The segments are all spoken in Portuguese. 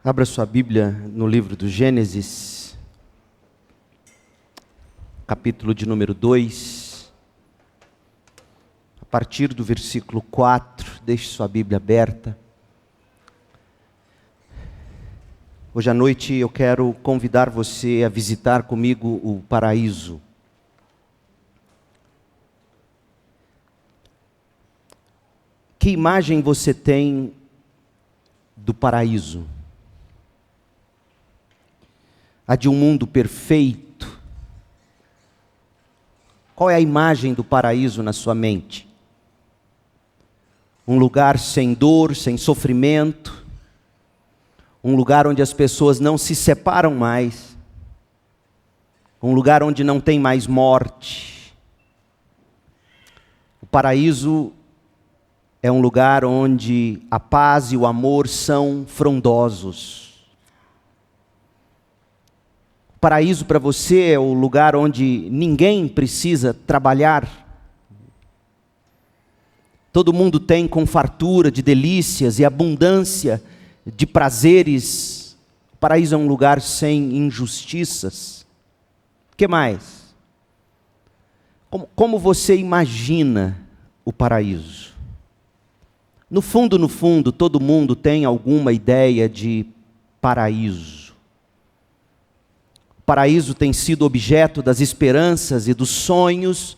Abra sua Bíblia no livro do Gênesis, capítulo de número 2, a partir do versículo 4, deixe sua Bíblia aberta. Hoje à noite eu quero convidar você a visitar comigo o paraíso. Que imagem você tem do paraíso? A de um mundo perfeito? Qual é a imagem do paraíso na sua mente? Um lugar sem dor, sem sofrimento, um lugar onde as pessoas não se separam mais, um lugar onde não tem mais morte. O paraíso é um lugar onde a paz e o amor são frondosos. O paraíso para você é o lugar onde ninguém precisa trabalhar. Todo mundo tem com fartura de delícias e abundância de prazeres. O paraíso é um lugar sem injustiças. O que mais? Como você imagina o paraíso? No fundo, todo mundo tem alguma ideia de paraíso. O paraíso tem sido objeto das esperanças e dos sonhos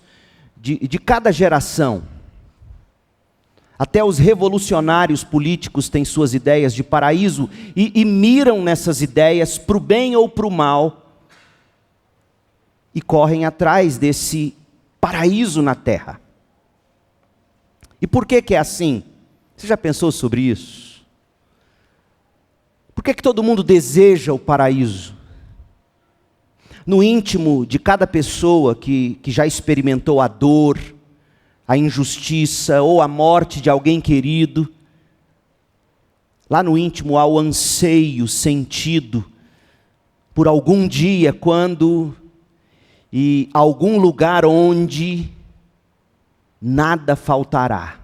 de cada geração. Até os revolucionários políticos têm suas ideias de paraíso e miram nessas ideias para o bem ou para o mal e correm atrás desse paraíso na terra. E por que é assim? Você já pensou sobre isso? Por que todo mundo deseja o paraíso? No íntimo de cada pessoa que já experimentou a dor, a injustiça ou a morte de alguém querido, lá no íntimo há o anseio sentido por algum dia, quando e algum lugar onde nada faltará.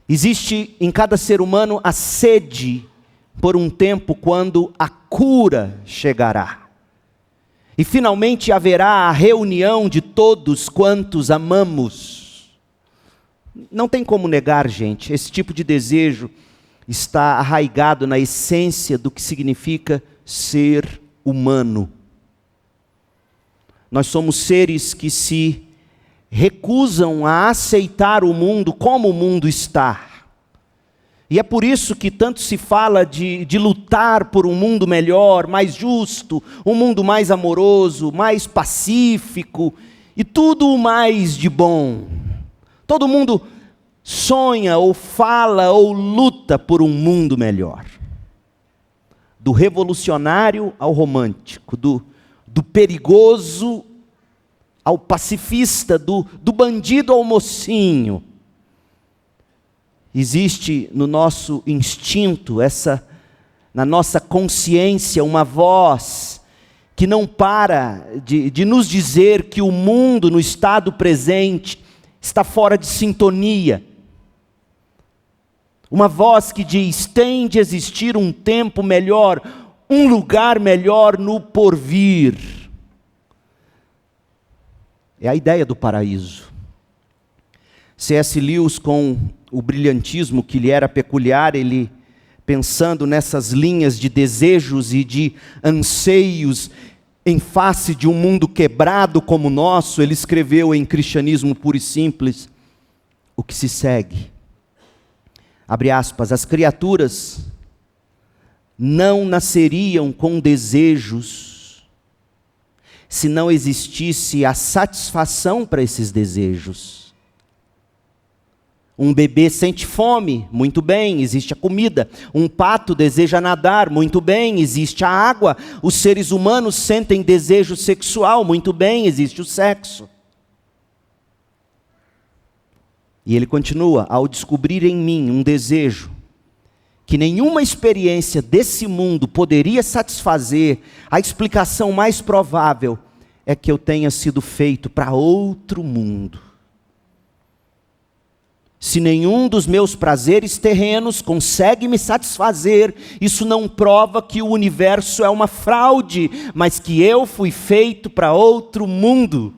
Existe em cada ser humano a sede por um tempo quando a cura chegará. E finalmente haverá a reunião de todos quantos amamos. Não tem como negar, gente, esse tipo de desejo está arraigado na essência do que significa ser humano. Nós somos seres que se recusam a aceitar o mundo como o mundo está. E é por isso que tanto se fala de lutar por um mundo melhor, mais justo, um mundo mais amoroso, mais pacífico, e tudo o mais de bom. Todo mundo sonha, ou fala, ou luta por um mundo melhor. Do revolucionário ao romântico, do perigoso ao pacifista, do bandido ao mocinho. Existe no nosso instinto, na nossa consciência, uma voz que não para de nos dizer que o mundo no estado presente está fora de sintonia. Uma voz que diz: tem de existir um tempo melhor, um lugar melhor no porvir. É a ideia do paraíso. C.S. Lewis, com o brilhantismo que lhe era peculiar, ele, pensando nessas linhas de desejos e de anseios em face de um mundo quebrado como o nosso, ele escreveu em Cristianismo Puro e Simples o que se segue. Abre aspas: as criaturas não nasceriam com desejos se não existisse a satisfação para esses desejos. Um bebê sente fome, muito bem, existe a comida. Um pato deseja nadar, muito bem, existe a água. Os seres humanos sentem desejo sexual, muito bem, existe o sexo. E ele continua: ao descobrir em mim um desejo que nenhuma experiência desse mundo poderia satisfazer, a explicação mais provável é que eu tenha sido feito para outro mundo. Se nenhum dos meus prazeres terrenos consegue me satisfazer, isso não prova que o universo é uma fraude, mas que eu fui feito para outro mundo.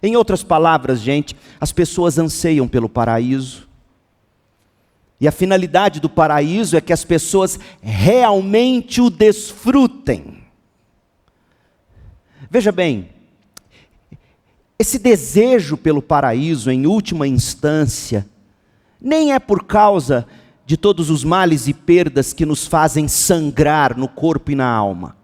Em outras palavras, gente, as pessoas anseiam pelo paraíso. E a finalidade do paraíso é que as pessoas realmente o desfrutem. Veja bem, esse desejo pelo paraíso, em última instância, nem é por causa de todos os males e perdas que nos fazem sangrar no corpo e na alma.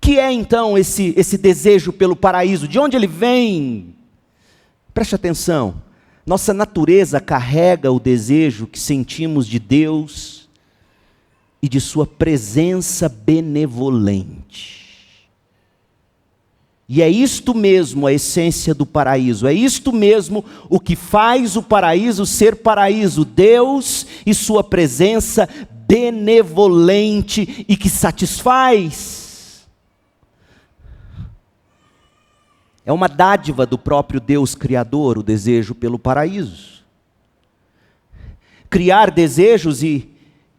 Que é então esse desejo pelo paraíso? De onde ele vem? Preste atenção. Nossa natureza carrega o desejo que sentimos de Deus e de sua presença benevolente. E é isto mesmo a essência do paraíso, é isto mesmo o que faz o paraíso ser paraíso, Deus e sua presença benevolente e que satisfaz. É uma dádiva do próprio Deus Criador, o desejo pelo paraíso. Criar desejos e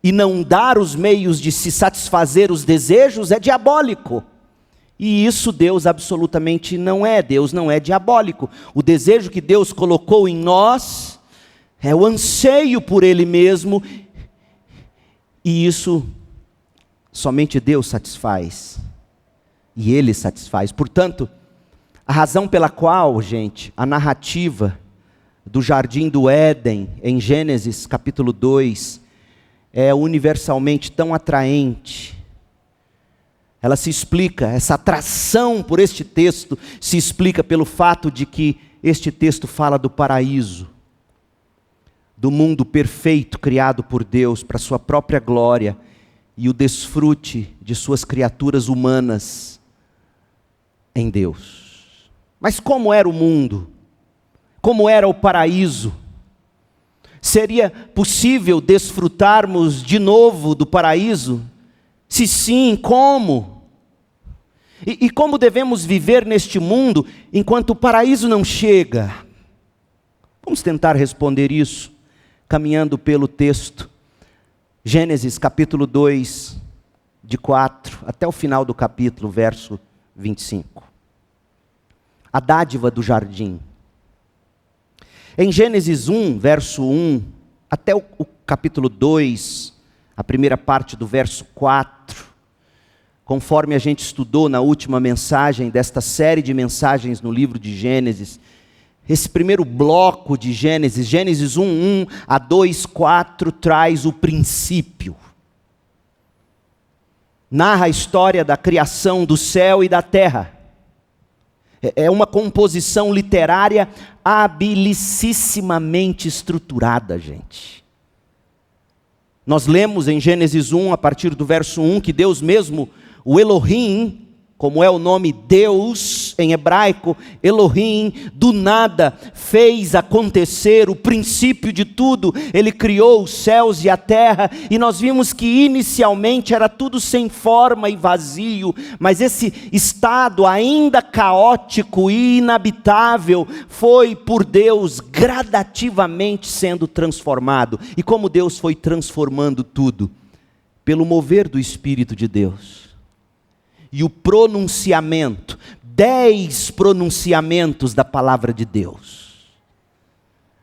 não dar os meios de se satisfazer os desejos é diabólico. E isso Deus absolutamente não é. Deus não é diabólico. O desejo que Deus colocou em nós é o anseio por Ele mesmo. E isso somente Deus satisfaz. E Ele satisfaz. Portanto, a razão pela qual, gente, a narrativa do Jardim do Éden, em Gênesis capítulo 2, é universalmente tão atraente. Ela se explica, essa atração por este texto se explica pelo fato de que este texto fala do paraíso, do mundo perfeito criado por Deus para sua própria glória e o desfrute de suas criaturas humanas em Deus. Mas como era o mundo? Como era o paraíso? Seria possível desfrutarmos de novo do paraíso? Se sim, como? E como devemos viver neste mundo enquanto o paraíso não chega? Vamos tentar responder isso, caminhando pelo texto. Gênesis capítulo 2, de 4 até o final do capítulo, verso 25. A dádiva do jardim. Em Gênesis 1, verso 1, até o capítulo 2, a primeira parte do verso 4, conforme a gente estudou na última mensagem desta série de mensagens no livro de Gênesis, esse primeiro bloco de Gênesis, Gênesis 1, 1 a 2, 4, traz o princípio. Narra a história da criação do céu e da terra. É uma composição literária habilissimamente estruturada, gente. Nós lemos em Gênesis 1, a partir do verso 1, que Deus mesmo, o Elohim, como é o nome Deus em hebraico, Elohim, do nada fez acontecer o princípio de tudo. Ele criou os céus e a terra, e nós vimos que inicialmente era tudo sem forma e vazio, mas esse estado ainda caótico e inabitável foi por Deus gradativamente sendo transformado. E como Deus foi transformando tudo? Pelo mover do Espírito de Deus. E o pronunciamento, 10 pronunciamentos da palavra de Deus.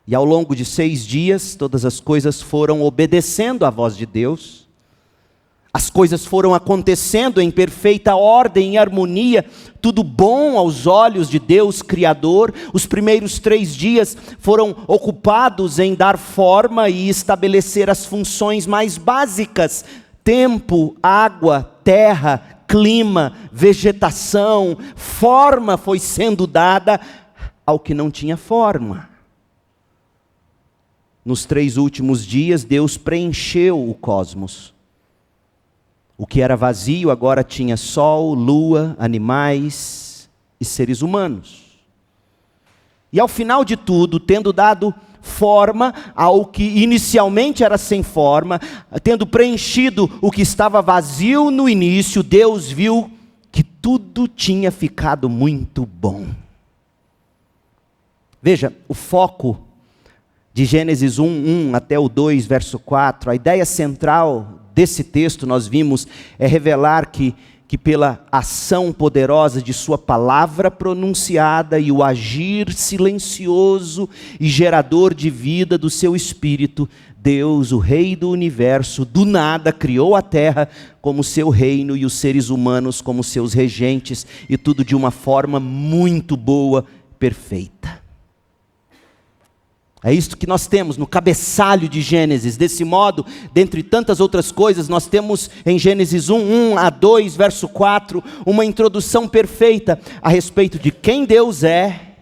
E ao longo de 6 dias, todas as coisas foram obedecendo à voz de Deus. As coisas foram acontecendo em perfeita ordem e harmonia, tudo bom aos olhos de Deus Criador. Os primeiros 3 dias foram ocupados em dar forma e estabelecer as funções mais básicas: tempo, água, terra, clima, vegetação. Forma foi sendo dada ao que não tinha forma. Nos 3 últimos dias, Deus preencheu o cosmos. O que era vazio agora tinha sol, lua, animais e seres humanos. E ao final de tudo, tendo dado forma ao que inicialmente era sem forma, tendo preenchido o que estava vazio no início, Deus viu que tudo tinha ficado muito bom. Veja, o foco de Gênesis 1:1 até o 2, verso 4, a ideia central desse texto, nós vimos, é revelar que pela ação poderosa de sua palavra pronunciada e o agir silencioso e gerador de vida do seu Espírito, Deus, o Rei do Universo, do nada criou a terra como seu reino e os seres humanos como seus regentes, e tudo de uma forma muito boa, perfeita. É isto que nós temos no cabeçalho de Gênesis. Desse modo, dentre tantas outras coisas, nós temos em Gênesis 1 a 2, verso 4, uma introdução perfeita a respeito de quem Deus é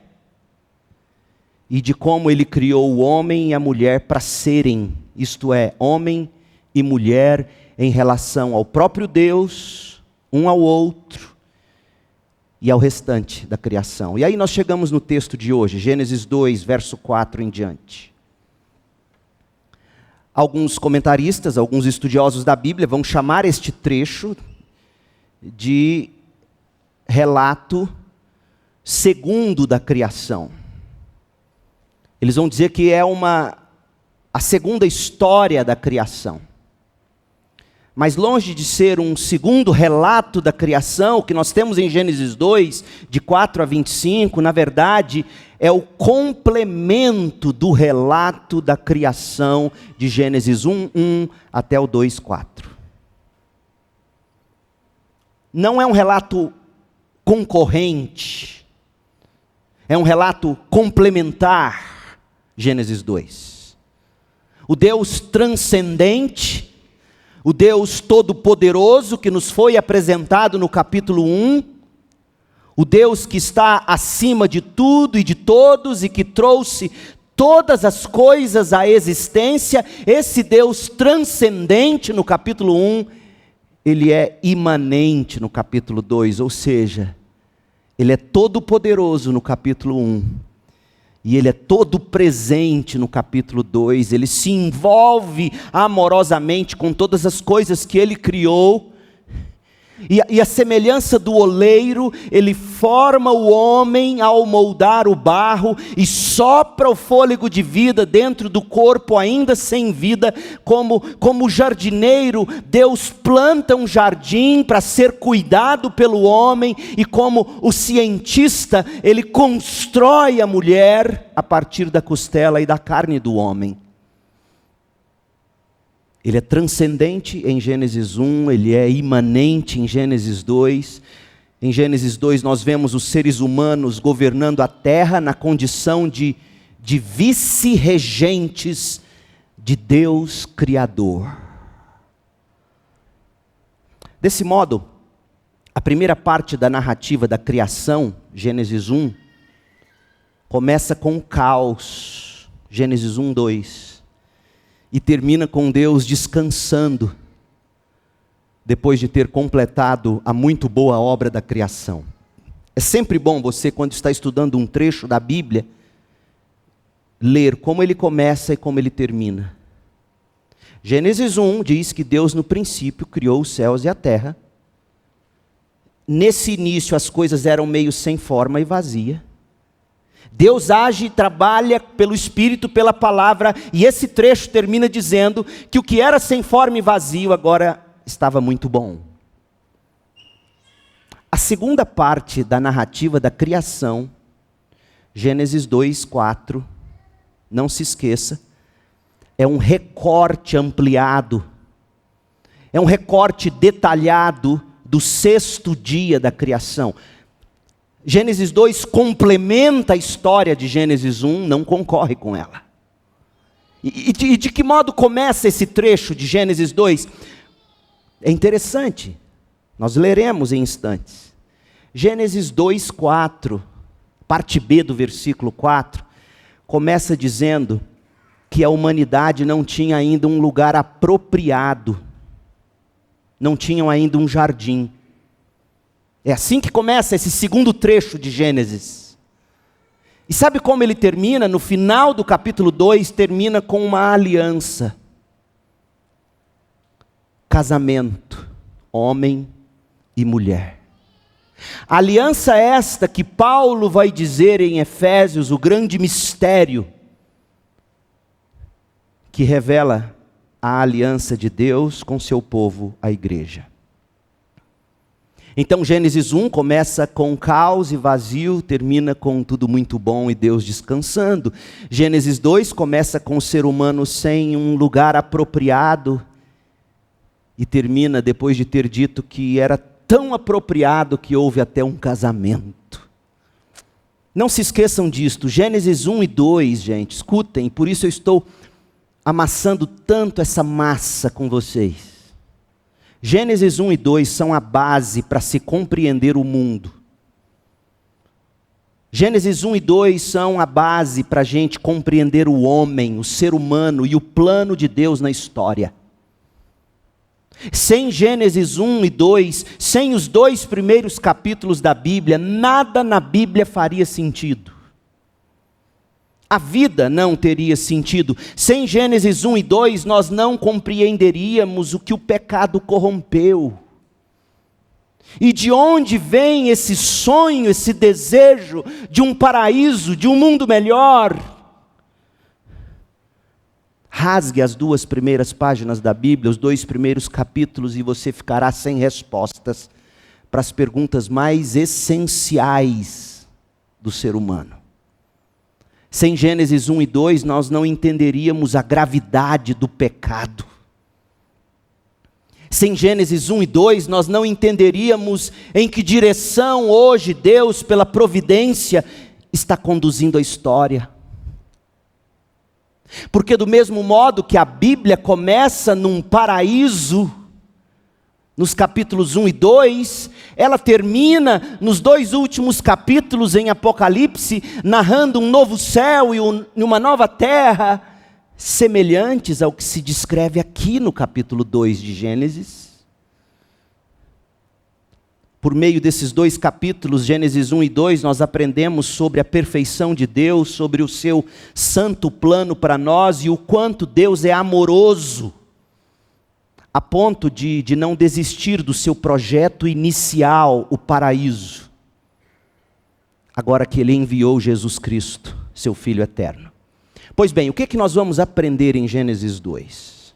e de como Ele criou o homem e a mulher para serem, isto é, homem e mulher em relação ao próprio Deus, um ao outro e ao restante da criação. E aí nós chegamos no texto de hoje, Gênesis 2, verso 4 em diante. Alguns comentaristas, alguns estudiosos da Bíblia vão chamar este trecho de relato segundo da criação. Eles vão dizer que é a segunda história da criação. Mas longe de ser um segundo relato da criação, o que nós temos em Gênesis 2, de 4 a 25, na verdade, é o complemento do relato da criação de Gênesis 1:1 até o 2:4. Não é um relato concorrente, é um relato complementar, Gênesis 2. O Deus transcendente, o Deus todo-poderoso que nos foi apresentado no capítulo 1, o Deus que está acima de tudo e de todos e que trouxe todas as coisas à existência, esse Deus transcendente no capítulo 1, ele é imanente no capítulo 2, ou seja, ele é todo-poderoso no capítulo 1. E Ele é todo presente no capítulo 2, Ele se envolve amorosamente com todas as coisas que Ele criou, e a semelhança do oleiro, Ele forma o homem ao moldar o barro, e sopra o fôlego de vida dentro do corpo ainda sem vida, como jardineiro, Deus planta um jardim para ser cuidado pelo homem, e como o cientista, Ele constrói a mulher a partir da costela e da carne do homem. Ele é transcendente em Gênesis 1, ele é imanente em Gênesis 2. Em Gênesis 2 nós vemos os seres humanos governando a terra na condição de vice-regentes de Deus Criador. Desse modo, a primeira parte da narrativa da criação, Gênesis 1, começa com o caos, Gênesis 1, 2. E termina com Deus descansando, depois de ter completado a muito boa obra da criação. É sempre bom você, quando está estudando um trecho da Bíblia, ler como ele começa e como ele termina. Gênesis 1 diz que Deus no princípio criou os céus e a terra. Nesse início as coisas eram meio sem forma e vazia. Deus age e trabalha pelo Espírito, pela palavra, e esse trecho termina dizendo que o que era sem forma e vazio agora estava muito bom. A segunda parte da narrativa da criação, Gênesis 2, 4, não se esqueça, é um recorte ampliado, é um recorte detalhado do sexto dia da criação. Gênesis 2 complementa a história de Gênesis 1, não concorre com ela. E de que modo começa esse trecho de Gênesis 2? É interessante, nós leremos em instantes. Gênesis 2, 4, parte B do versículo 4, começa dizendo que a humanidade não tinha ainda um lugar apropriado, não tinham ainda um jardim. É assim que começa esse segundo trecho de Gênesis. E sabe como ele termina? No final do capítulo 2, termina com uma aliança. Casamento, homem e mulher. Aliança esta que Paulo vai dizer em Efésios, o grande mistério, que revela a aliança de Deus com seu povo, a igreja. Então Gênesis 1 começa com caos e vazio, termina com tudo muito bom e Deus descansando. Gênesis 2 começa com o ser humano sem um lugar apropriado e termina depois de ter dito que era tão apropriado que houve até um casamento. Não se esqueçam disto, Gênesis 1 e 2, gente, escutem, por isso eu estou amassando tanto essa massa com vocês. Gênesis 1 e 2 são a base para se compreender o mundo. Gênesis 1 e 2 são a base para a gente compreender o homem, o ser humano e o plano de Deus na história. Sem Gênesis 1 e 2, sem os 2 primeiros capítulos da Bíblia, nada na Bíblia faria sentido. A vida não teria sentido. Sem Gênesis 1 e 2, nós não compreenderíamos o que o pecado corrompeu. E de onde vem esse sonho, esse desejo de um paraíso, de um mundo melhor? Rasgue as 2 primeiras páginas da Bíblia, os 2 primeiros capítulos, e você ficará sem respostas para as perguntas mais essenciais do ser humano. Sem Gênesis 1 e 2, nós não entenderíamos a gravidade do pecado. Sem Gênesis 1 e 2, nós não entenderíamos em que direção hoje Deus, pela providência, está conduzindo a história. Porque do mesmo modo que a Bíblia começa num paraíso, nos capítulos 1 e 2, ela termina nos 2 últimos capítulos em Apocalipse, narrando um novo céu e uma nova terra, semelhantes ao que se descreve aqui no capítulo 2 de Gênesis. Por meio desses 2 capítulos, Gênesis 1 e 2, nós aprendemos sobre a perfeição de Deus, sobre o seu santo plano para nós e o quanto Deus é amoroso, a ponto de não desistir do seu projeto inicial, o paraíso, agora que Ele enviou Jesus Cristo, seu Filho eterno. Pois bem, o que nós vamos aprender em Gênesis 2?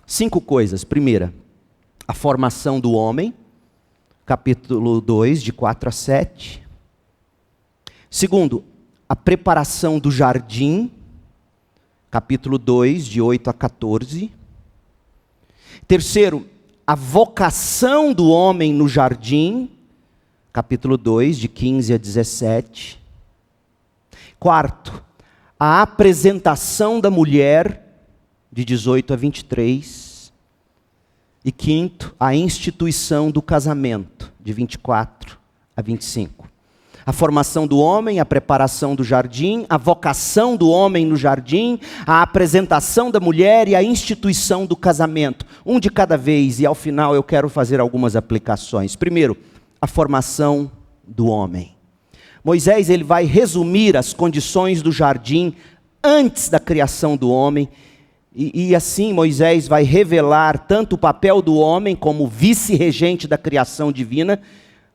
5 coisas. Primeira, a formação do homem, capítulo 2, de 4 a 7. Segundo, a preparação do jardim, capítulo 2, de 8 a 14. Terceiro, a vocação do homem no jardim, capítulo 2, de 15 a 17. Quarto, a apresentação da mulher, de 18 a 23. E quinto, a instituição do casamento, de 24 a 25. A formação do homem, a preparação do jardim, a vocação do homem no jardim, a apresentação da mulher e a instituição do casamento. Um de cada vez, e ao final eu quero fazer algumas aplicações. Primeiro, a formação do homem. Moisés ele vai resumir as condições do jardim antes da criação do homem, e assim Moisés vai revelar tanto o papel do homem como vice-regente da criação divina,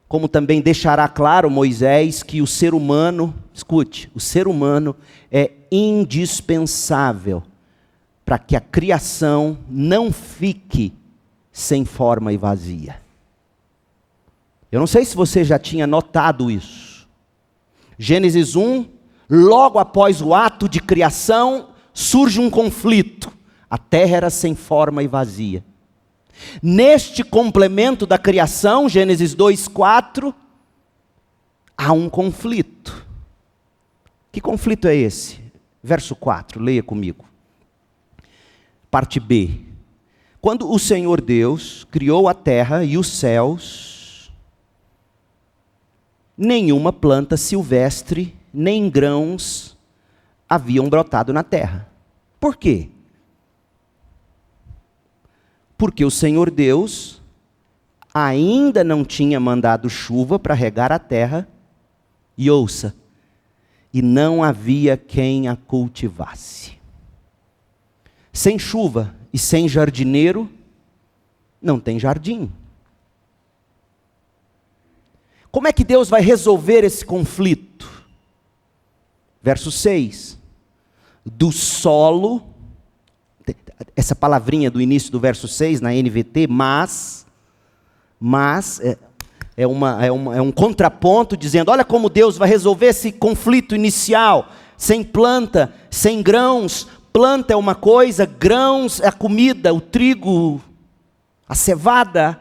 como também deixará claro Moisés que o ser humano, escute, o ser humano é indispensável para que a criação não fique sem forma e vazia. Eu não sei se você já tinha notado isso. Gênesis 1, logo após o ato de criação, surge um conflito. A terra era sem forma e vazia. Neste complemento da criação, Gênesis 2:4, há um conflito. Que conflito é esse? Verso 4, leia comigo. Parte B. Quando o Senhor Deus criou a terra e os céus, nenhuma planta silvestre, nem grãos haviam brotado na terra. Por quê? Porque o Senhor Deus ainda não tinha mandado chuva para regar a terra, e ouça, e não havia quem a cultivasse. Sem chuva e sem jardineiro, não tem jardim. Como é que Deus vai resolver esse conflito? Verso 6. Do solo essa palavrinha do início do verso 6 na NVT, mas é um contraponto dizendo, olha como Deus vai resolver esse conflito inicial, sem planta, sem grãos. Planta é uma coisa, grãos é a comida, o trigo, a cevada.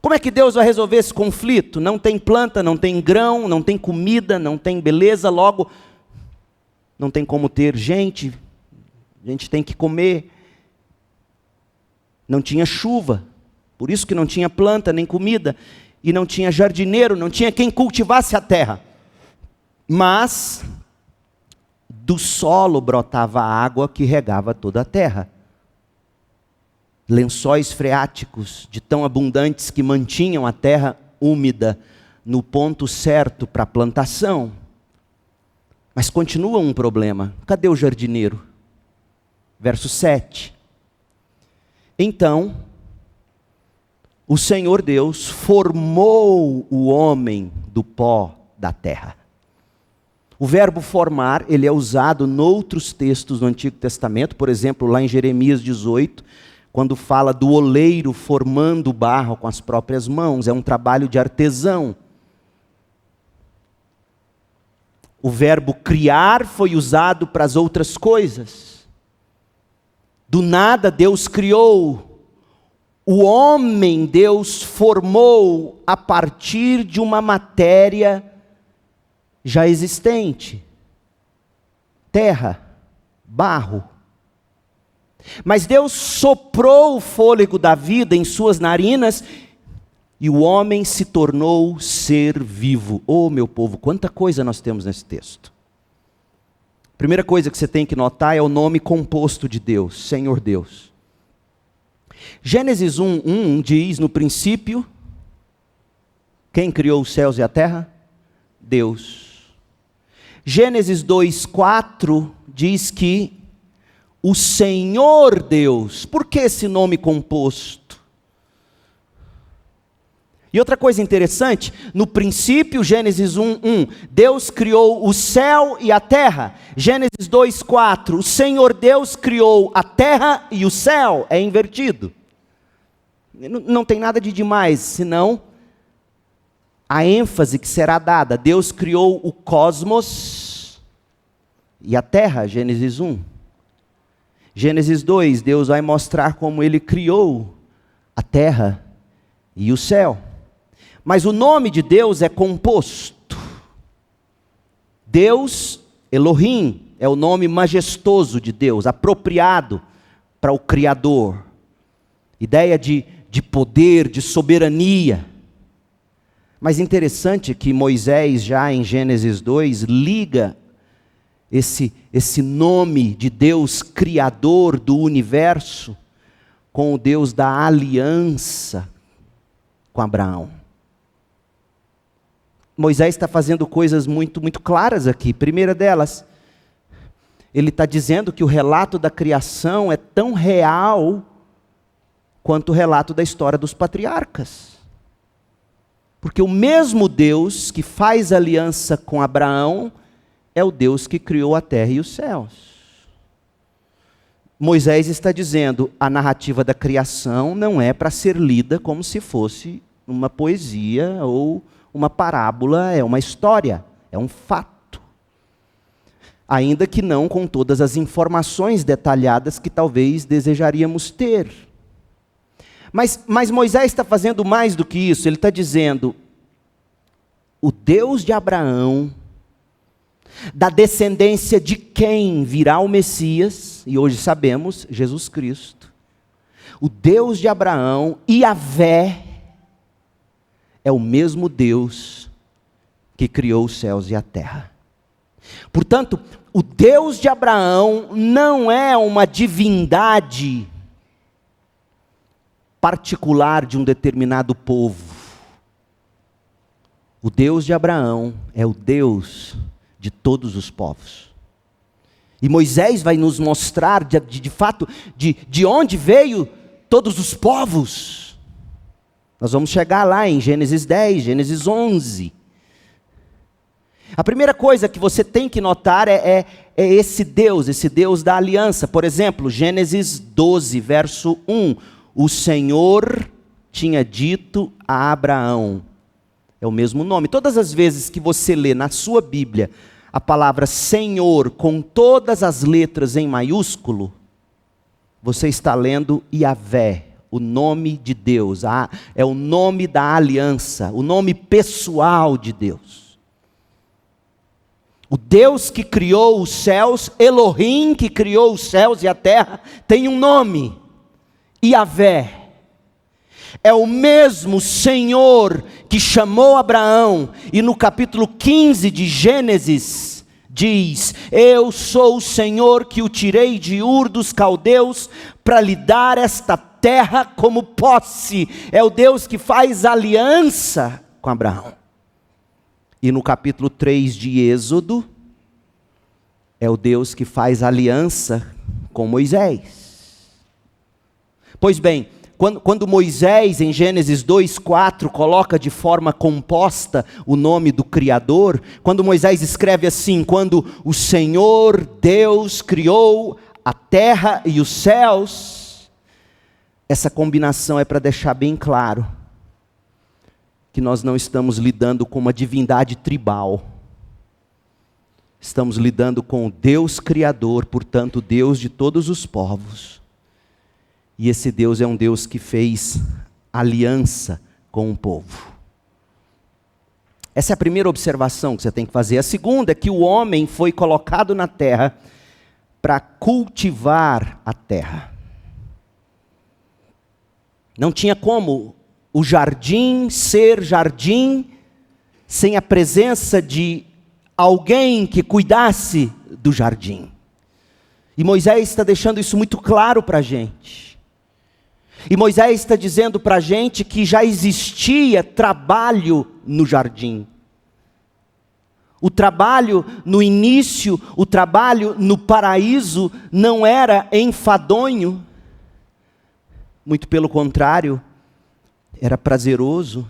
Como é que Deus vai resolver esse conflito? Não tem planta, não tem grão, não tem comida, não tem beleza, logo não tem como ter gente, a gente tem que comer. Não tinha chuva, por isso que não tinha planta nem comida, e não tinha jardineiro, não tinha quem cultivasse a terra. Mas do solo brotava água que regava toda a terra. Lençóis freáticos, de tão abundantes que mantinham a terra úmida no ponto certo para a plantação. Mas continua um problema. Cadê o jardineiro? Verso 7. Então, o Senhor Deus formou o homem do pó da terra. O verbo formar, ele é usado noutros textos do Antigo Testamento, por exemplo, lá em Jeremias 18, quando fala do oleiro formando o barro com as próprias mãos, é um trabalho de artesão. O verbo criar foi usado para as outras coisas. Do nada Deus criou. O homem Deus formou a partir de uma matéria já existente. Terra, barro. Mas Deus soprou o fôlego da vida em suas narinas e o homem se tornou ser vivo. Oh, meu povo, quanta coisa nós temos nesse texto. Primeira coisa que você tem que notar é o nome composto de Deus, Senhor Deus. Gênesis 1:1 diz, no princípio, quem criou os céus e a terra? Deus. Gênesis 2:4 diz que o Senhor Deus. Por que esse nome composto? E outra coisa interessante, no princípio, Gênesis 1:1, Deus criou o céu e a terra. Gênesis 2:4, o Senhor Deus criou a terra e o céu. É invertido. Não tem nada de demais, senão a ênfase que será dada. Deus criou o cosmos e a terra, Gênesis 1. Gênesis 2, Deus vai mostrar como Ele criou a terra e o céu. Mas o nome de Deus é composto. Deus, Elohim, é o nome majestoso de Deus, apropriado para o Criador. Ideia de poder, de soberania. Mas interessante que Moisés, já em Gênesis 2, liga esse nome de Deus Criador do universo com o Deus da aliança com Abraão. Moisés está fazendo coisas muito, muito claras aqui. Primeira delas, ele está dizendo que o relato da criação é tão real quanto o relato da história dos patriarcas. Porque o mesmo Deus que faz aliança com Abraão é o Deus que criou a terra e os céus. Moisés está dizendo, a narrativa da criação não é para ser lida como se fosse uma poesia ou uma parábola, é uma história, é um fato. Ainda que não com todas as informações detalhadas que talvez desejaríamos ter. Mas Moisés está fazendo mais do que isso, ele está dizendo, o Deus de Abraão, da descendência de quem virá o Messias, e hoje sabemos, Jesus Cristo, o Deus de Abraão, Yahvé, é o mesmo Deus que criou os céus e a terra. Portanto, o Deus de Abraão não é uma divindade particular de um determinado povo. O Deus de Abraão é o Deus de todos os povos. E Moisés vai nos mostrar, de fato, de onde veio todos os povos. Nós vamos chegar lá em Gênesis 10, Gênesis 11. A primeira coisa que você tem que notar é esse Deus da aliança. Por exemplo, Gênesis 12, verso 1. O Senhor tinha dito a Abraão. É o mesmo nome. Todas as vezes que você lê na sua Bíblia a palavra Senhor com todas as letras em maiúsculo, você está lendo Yahvé, o nome de Deus. É o nome da aliança, o nome pessoal de Deus. O Deus que criou os céus, Elohim que criou os céus e a terra, tem um nome, Yahvé. É o mesmo Senhor que chamou Abraão, e no capítulo 15 de Gênesis, diz: eu sou o Senhor que o tirei de Ur dos caldeus, para lhe dar esta terra como posse. É o Deus que faz aliança com Abraão. E no capítulo 3 de Êxodo, é o Deus que faz aliança com Moisés. Pois bem, quando Moisés, em Gênesis 2:4, coloca de forma composta o nome do Criador, quando Moisés escreve assim: quando o Senhor Deus criou a terra e os céus, essa combinação é para deixar bem claro que nós não estamos lidando com uma divindade tribal. Estamos lidando com o Deus Criador, portanto, Deus de todos os povos. E esse Deus é um Deus que fez aliança com o povo. Essa é a primeira observação que você tem que fazer. A segunda é que o homem foi colocado na terra para cultivar a terra. Não tinha como o jardim ser jardim sem a presença de alguém que cuidasse do jardim. E Moisés está deixando isso muito claro para a gente. E Moisés está dizendo para a gente que já existia trabalho no jardim. O trabalho no início, o trabalho no paraíso não era enfadonho. Muito pelo contrário, era prazeroso.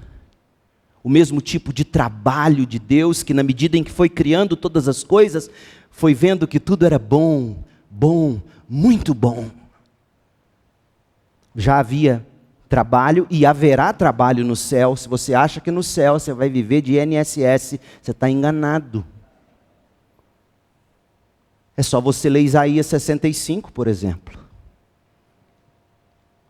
O mesmo tipo de trabalho de Deus, que na medida em que foi criando todas as coisas, foi vendo que tudo era bom, muito bom. Já havia trabalho e haverá trabalho no céu. Se você acha que no céu você vai viver de INSS, você está enganado. É só você ler Isaías 65, por exemplo.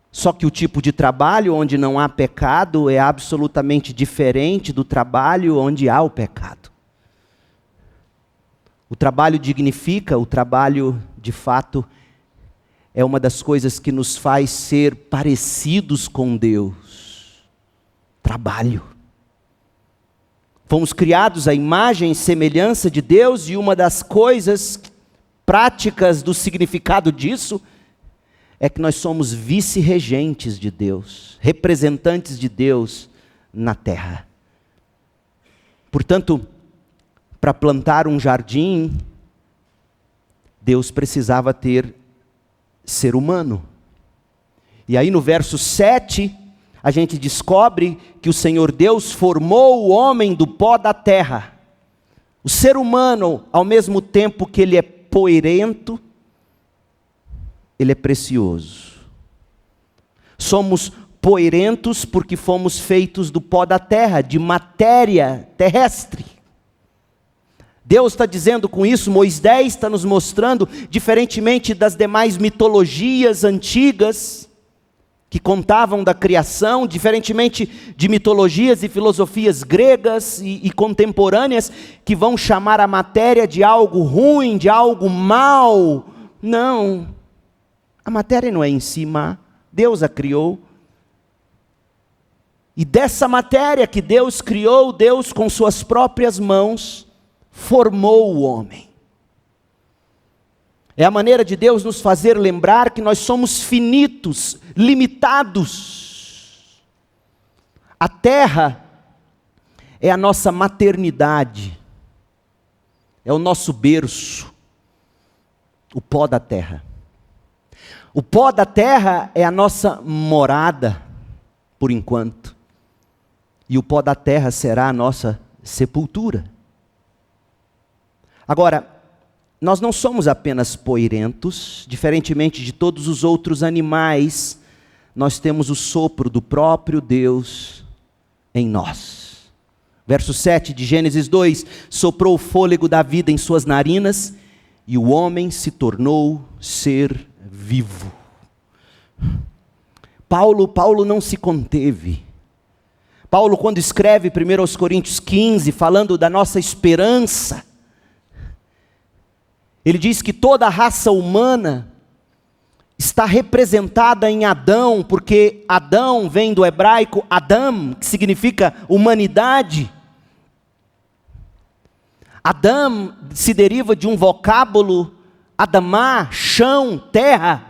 Só que o tipo de trabalho onde não há pecado é absolutamente diferente do trabalho onde há o pecado. O trabalho dignifica, o trabalho, de fato, é uma das coisas que nos faz ser parecidos com Deus. Trabalho. Fomos criados à imagem e semelhança de Deus, e uma das coisas práticas do significado disso é que nós somos vice-regentes de Deus, representantes de Deus na terra. Portanto, para plantar um jardim, Deus precisava ter ser humano. E aí no verso 7, a gente descobre que o Senhor Deus formou o homem do pó da terra. O ser humano, ao mesmo tempo que ele é poeirento, ele é precioso. Somos poeirentos porque fomos feitos do pó da terra, de matéria terrestre. Deus está dizendo com isso, Moisés está nos mostrando, diferentemente das demais mitologias antigas, que contavam da criação, diferentemente de mitologias e filosofias gregas e contemporâneas, que vão chamar a matéria de algo ruim, de algo mal. Não, a matéria não é em si má, Deus a criou. E dessa matéria que Deus criou, Deus com suas próprias mãos, formou o homem. É a maneira de Deus nos fazer lembrar que nós somos finitos, limitados. A terra é a nossa maternidade, é o nosso berço, o pó da terra. O pó da terra é a nossa morada, por enquanto. E o pó da terra será a nossa sepultura. Agora, nós não somos apenas poeirentos, diferentemente de todos os outros animais, nós temos o sopro do próprio Deus em nós. Verso 7 de Gênesis 2, soprou o fôlego da vida em suas narinas, e o homem se tornou ser vivo. Paulo não se conteve. Paulo, quando escreve 1 Coríntios 15, falando da nossa esperança, ele diz que toda a raça humana está representada em Adão, porque Adão vem do hebraico Adam, que significa humanidade. Adam se deriva de um vocábulo Adamá, chão, terra.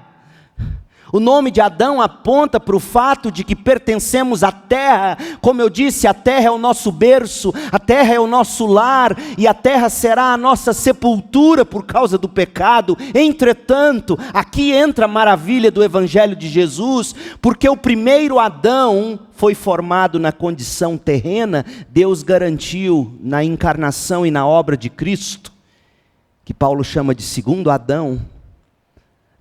O nome de Adão aponta para o fato de que pertencemos à terra. Como eu disse, a terra é o nosso berço, a terra é o nosso lar, e a terra será a nossa sepultura por causa do pecado. Entretanto, aqui entra a maravilha do Evangelho de Jesus, porque o primeiro Adão foi formado na condição terrena. Deus garantiu na encarnação e na obra de Cristo, que Paulo chama de segundo Adão,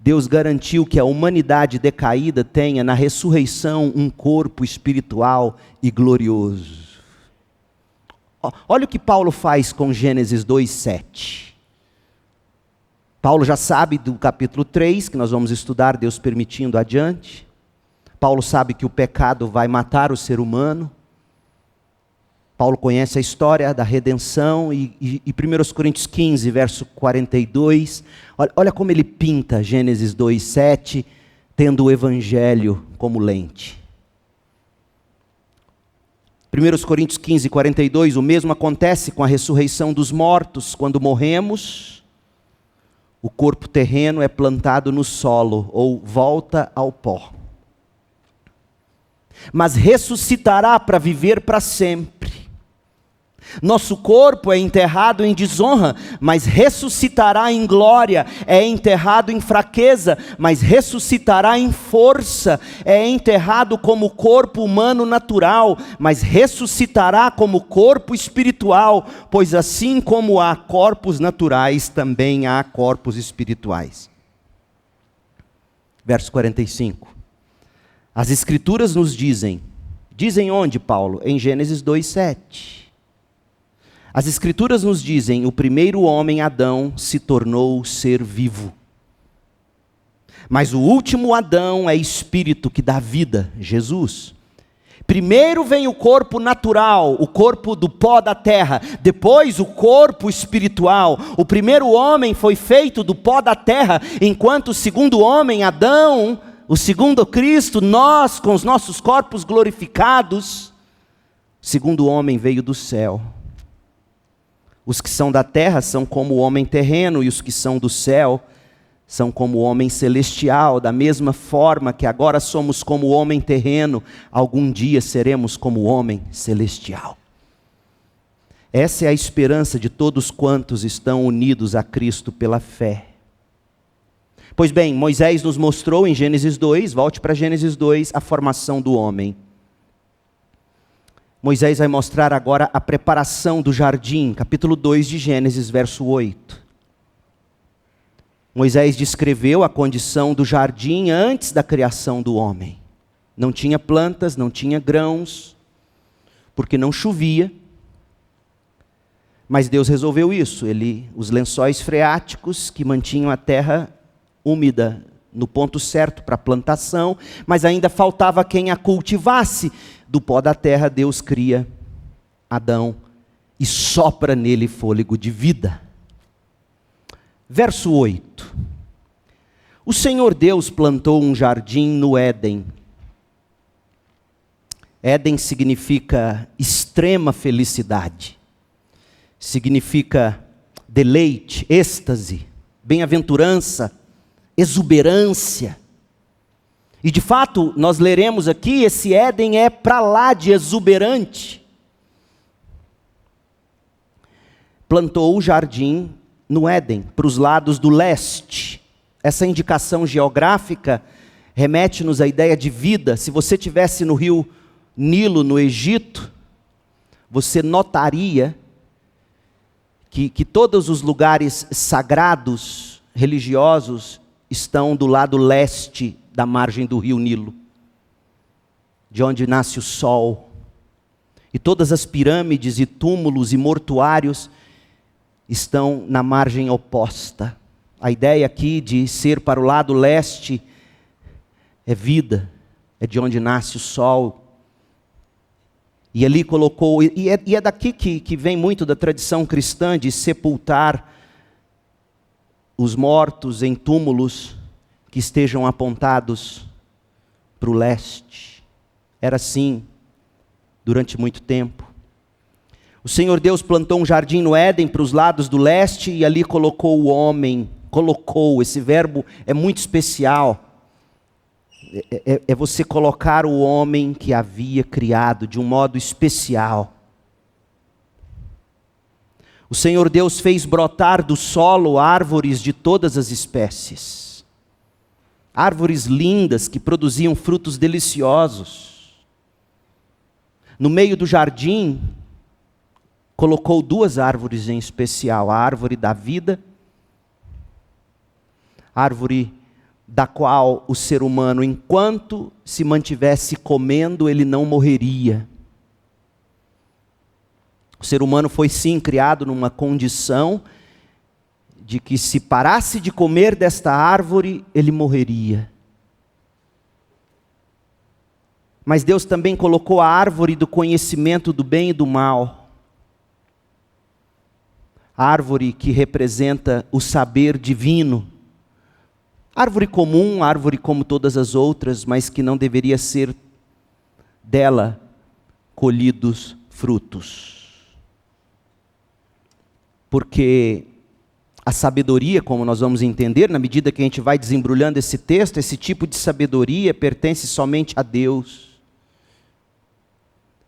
Deus garantiu que a humanidade decaída tenha na ressurreição um corpo espiritual e glorioso. Olha o que Paulo faz com Gênesis 2:7. Paulo já sabe do capítulo 3, que nós vamos estudar, Deus permitindo adiante. Paulo sabe que o pecado vai matar o ser humano. Paulo conhece a história da redenção e 1 Coríntios 15, verso 42, olha como ele pinta Gênesis 2:7, tendo o Evangelho como lente. 1 Coríntios 15, 42, o mesmo acontece com a ressurreição dos mortos. Quando morremos, o corpo terreno é plantado no solo, ou volta ao pó. Mas ressuscitará para viver para sempre. Nosso corpo é enterrado em desonra, mas ressuscitará em glória. É enterrado em fraqueza, mas ressuscitará em força. É enterrado como corpo humano natural, mas ressuscitará como corpo espiritual, pois assim como há corpos naturais, também há corpos espirituais. Verso 45. As Escrituras nos dizem onde, Paulo? Em Gênesis 2:7. As Escrituras nos dizem, o primeiro homem, Adão, se tornou ser vivo. Mas o último Adão é espírito que dá vida, Jesus. Primeiro vem o corpo natural, o corpo do pó da terra. Depois o corpo espiritual. O primeiro homem foi feito do pó da terra, enquanto o segundo homem, Adão, o segundo Cristo, nós com os nossos corpos glorificados, o segundo homem veio do céu. Os que são da terra são como o homem terreno, e os que são do céu são como o homem celestial. Da mesma forma que agora somos como o homem terreno, algum dia seremos como o homem celestial. Essa é a esperança de todos quantos estão unidos a Cristo pela fé. Pois bem, Moisés nos mostrou em Gênesis 2, volte para Gênesis 2, a formação do homem. Moisés vai mostrar agora a preparação do jardim, capítulo 2 de Gênesis, verso 8. Moisés descreveu a condição do jardim antes da criação do homem. Não tinha plantas, não tinha grãos, porque não chovia. Mas Deus resolveu isso. Os lençóis freáticos que mantinham a terra úmida no ponto certo para a plantação, mas ainda faltava quem a cultivasse. Do pó da terra Deus cria Adão e sopra nele fôlego de vida. Verso 8. O Senhor Deus plantou um jardim no Éden. Éden significa extrema felicidade. Significa deleite, êxtase, bem-aventurança, exuberância. E de fato, nós leremos aqui, esse Éden é para lá de exuberante. Plantou o jardim no Éden, para os lados do leste. Essa indicação geográfica remete-nos à ideia de vida. Se você estivesse no rio Nilo, no Egito, você notaria que todos os lugares sagrados, religiosos, estão do lado leste da margem do rio Nilo, de onde nasce o sol. E todas as pirâmides e túmulos e mortuários estão na margem oposta. A ideia aqui de ser para o lado leste é vida, é de onde nasce o sol. E ali colocou, e é daqui que vem muito da tradição cristã de sepultar os mortos em túmulos que estejam apontados para o leste. Era assim durante muito tempo. O Senhor Deus plantou um jardim no Éden para os lados do leste e ali colocou o homem. Colocou, esse verbo é muito especial. É você colocar o homem que havia criado de um modo especial. O Senhor Deus fez brotar do solo árvores de todas as espécies. Árvores lindas que produziam frutos deliciosos. No meio do jardim, colocou duas árvores em especial. A árvore da vida, árvore da qual o ser humano, enquanto se mantivesse comendo, ele não morreria. O ser humano foi sim criado numa condição de que se parasse de comer desta árvore, ele morreria. Mas Deus também colocou a árvore do conhecimento do bem e do mal. A árvore que representa o saber divino. Árvore comum, árvore como todas as outras, mas que não deveria ser dela colhidos frutos. Porque a sabedoria, como nós vamos entender, na medida que a gente vai desembrulhando esse texto, esse tipo de sabedoria pertence somente a Deus.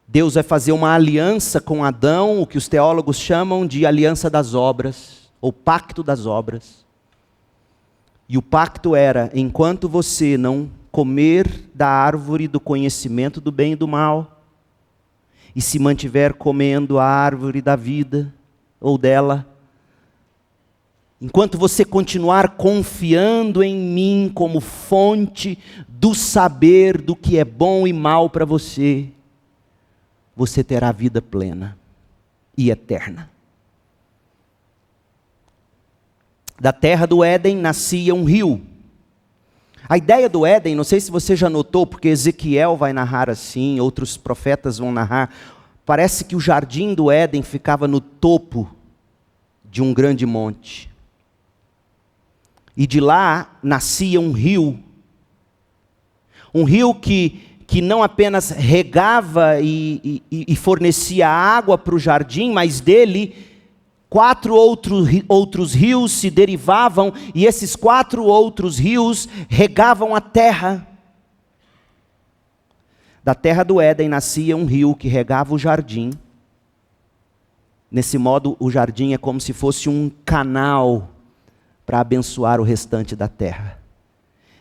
Deus vai fazer uma aliança com Adão, o que os teólogos chamam de aliança das obras, ou pacto das obras. E o pacto era, enquanto você não comer da árvore do conhecimento do bem e do mal, e se mantiver comendo a árvore da vida, ou dela, enquanto você continuar confiando em mim como fonte do saber do que é bom e mal para você, você terá vida plena e eterna. Da terra do Éden nascia um rio. A ideia do Éden, não sei se você já notou, porque Ezequiel vai narrar assim, outros profetas vão narrar, parece que o jardim do Éden ficava no topo de um grande monte. E de lá nascia um rio que não apenas regava e fornecia água para o jardim, mas dele 4 outros rios se derivavam, e esses 4 outros rios regavam a terra. Da terra do Éden nascia um rio que regava o jardim. Nesse modo, o jardim é como se fosse um canal para abençoar o restante da terra.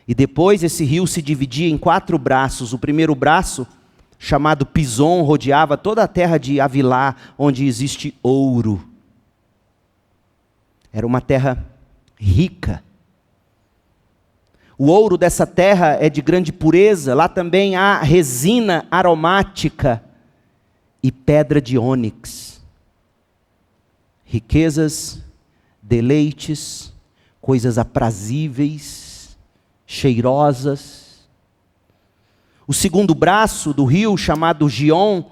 E depois esse rio se dividia em 4 braços. O primeiro braço, chamado Pison, rodeava toda a terra de Havilá, onde existe ouro. Era uma terra rica. O ouro dessa terra é de grande pureza. Lá também há resina aromática e pedra de ônix. Riquezas, deleites, coisas aprazíveis, cheirosas. O segundo braço do rio, chamado Gion,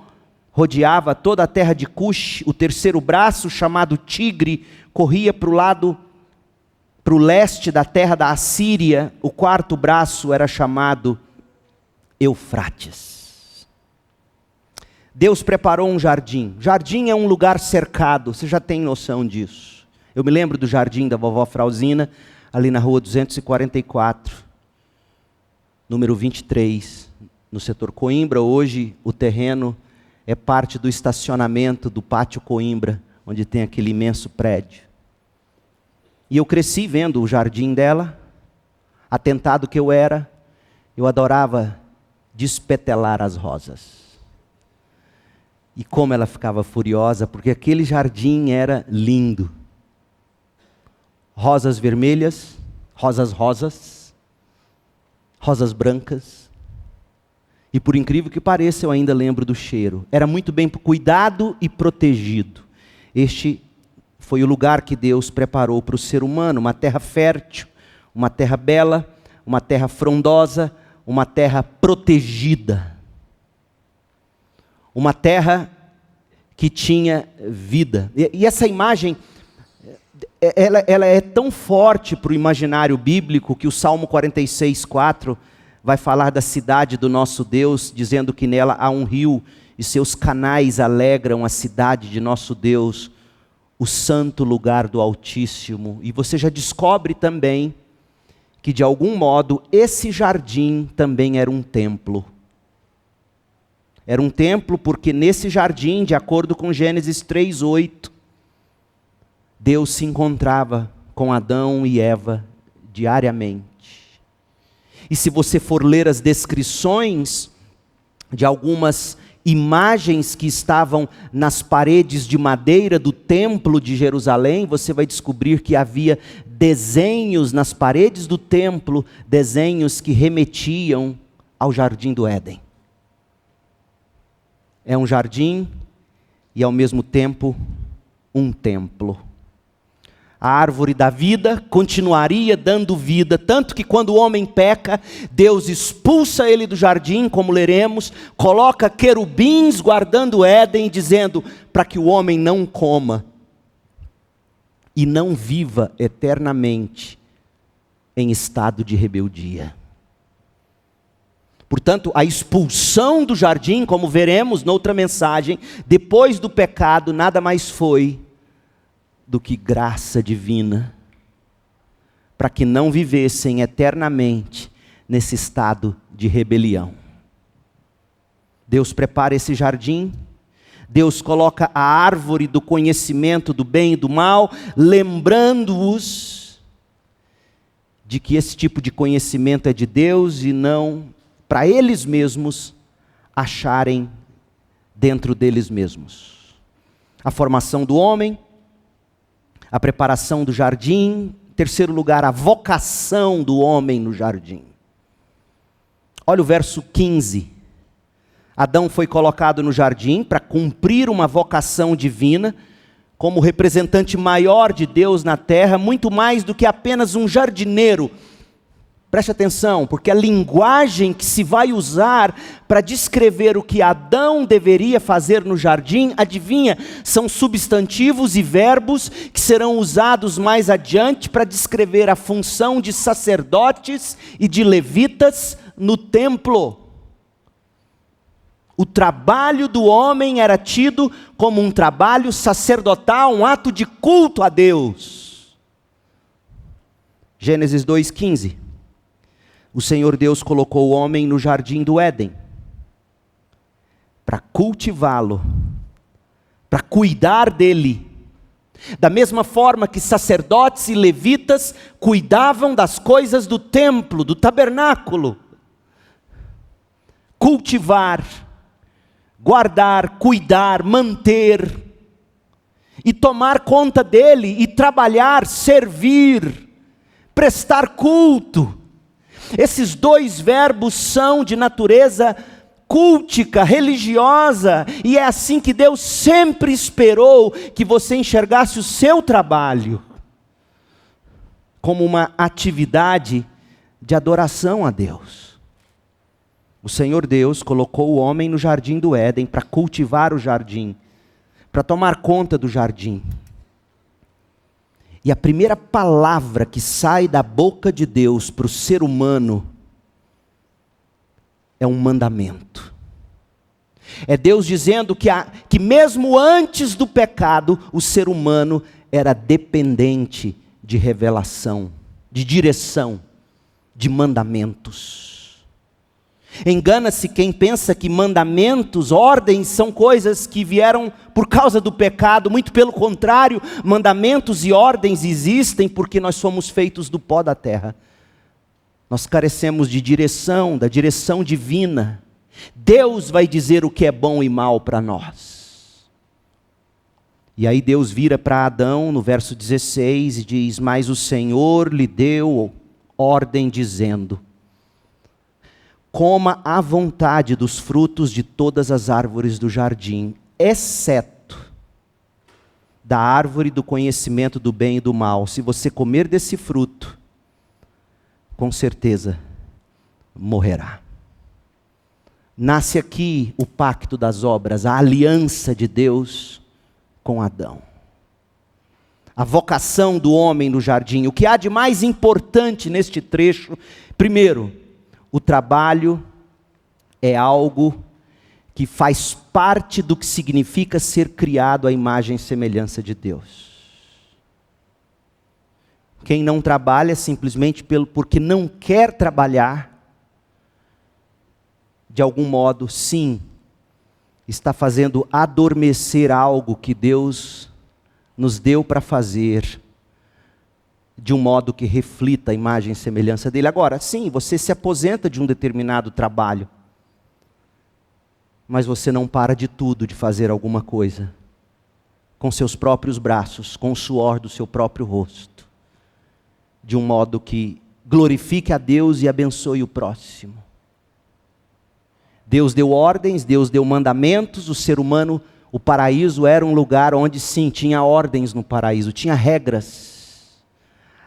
rodeava toda a terra de Cush. O terceiro braço, chamado Tigre, corria para o leste da terra da Assíria. O quarto braço era chamado Eufrates. Deus preparou um jardim. Jardim é um lugar cercado, você já tem noção disso. Eu me lembro do jardim da vovó Frauzina, ali na rua 244, número 23, no setor Coimbra. Hoje o terreno é parte do estacionamento do Pátio Coimbra, onde tem aquele imenso prédio. E eu cresci vendo o jardim dela, atentado que eu era, eu adorava despetelar as rosas. E como ela ficava furiosa, porque aquele jardim era lindo. Rosas vermelhas, rosas rosas, rosas brancas. E por incrível que pareça, eu ainda lembro do cheiro. Era muito bem cuidado e protegido. Este foi o lugar que Deus preparou para o ser humano, uma terra fértil, uma terra bela, uma terra frondosa, uma terra protegida. Uma terra que tinha vida. E essa imagem, ela é tão forte para o imaginário bíblico que o Salmo 46:4 vai falar da cidade do nosso Deus, dizendo que nela há um rio e seus canais alegram a cidade de nosso Deus, o santo lugar do Altíssimo. E você já descobre também que de algum modo esse jardim também era um templo. Era um templo porque nesse jardim, de acordo com Gênesis 3:8, Deus se encontrava com Adão e Eva diariamente. E se você for ler as descrições de algumas imagens que estavam nas paredes de madeira do templo de Jerusalém, você vai descobrir que havia desenhos nas paredes do templo, desenhos que remetiam ao jardim do Éden. É um jardim e ao mesmo tempo um templo. A árvore da vida continuaria dando vida, tanto que quando o homem peca, Deus expulsa ele do jardim, como leremos, coloca querubins guardando o Éden, dizendo para que o homem não coma e não viva eternamente em estado de rebeldia. Portanto, a expulsão do jardim, como veremos noutra mensagem, depois do pecado, nada mais foi do que graça divina, para que não vivessem eternamente nesse estado de rebelião. Deus prepara esse jardim, Deus coloca a árvore do conhecimento do bem e do mal, lembrando-os de que esse tipo de conhecimento é de Deus e não para eles mesmos acharem dentro deles mesmos. A formação do homem, a preparação do jardim, em terceiro lugar, a vocação do homem no jardim. Olha o verso 15. Adão foi colocado no jardim para cumprir uma vocação divina, como representante maior de Deus na terra, muito mais do que apenas um jardineiro. Preste atenção, porque a linguagem que se vai usar para descrever o que Adão deveria fazer no jardim, adivinha, são substantivos e verbos que serão usados mais adiante para descrever a função de sacerdotes e de levitas no templo. O trabalho do homem era tido como um trabalho sacerdotal, um ato de culto a Deus. Gênesis 2:15. O Senhor Deus colocou o homem no jardim do Éden para cultivá-lo, para cuidar dele. Da mesma forma que sacerdotes e levitas cuidavam das coisas do templo, do tabernáculo. Cultivar, guardar, cuidar, manter, e tomar conta dele, e trabalhar, servir, prestar culto. Esses dois verbos são de natureza cultica, religiosa, e é assim que Deus sempre esperou que você enxergasse o seu trabalho como uma atividade de adoração a Deus. O Senhor Deus colocou o homem no jardim do Éden para cultivar o jardim, para tomar conta do jardim. E a primeira palavra que sai da boca de Deus para o ser humano é um mandamento. É Deus dizendo que mesmo antes do pecado, o ser humano era dependente de revelação, de direção, de mandamentos. Engana-se quem pensa que mandamentos, ordens, são coisas que vieram por causa do pecado. Muito pelo contrário, mandamentos e ordens existem porque nós somos feitos do pó da terra. Nós carecemos de direção, da direção divina. Deus vai dizer o que é bom e mal para nós. E aí Deus vira para Adão no verso 16 e diz: mas o Senhor lhe deu ordem dizendo: coma à vontade dos frutos de todas as árvores do jardim, exceto da árvore do conhecimento do bem e do mal. Se você comer desse fruto, com certeza morrerá. Nasce aqui o pacto das obras, a aliança de Deus com Adão. A vocação do homem no jardim. O que há de mais importante neste trecho? Primeiro, o trabalho é algo que faz parte do que significa ser criado à imagem e semelhança de Deus. Quem não trabalha simplesmente porque não quer trabalhar, de algum modo, sim, está fazendo adormecer algo que Deus nos deu para fazer, de um modo que reflita a imagem e semelhança dele. Agora, sim, você se aposenta de um determinado trabalho, mas você não para de tudo de fazer alguma coisa, com seus próprios braços, com o suor do seu próprio rosto, de um modo que glorifique a Deus e abençoe o próximo. Deus deu ordens, Deus deu mandamentos, o ser humano, o paraíso era um lugar onde sim, tinha ordens no paraíso, tinha regras.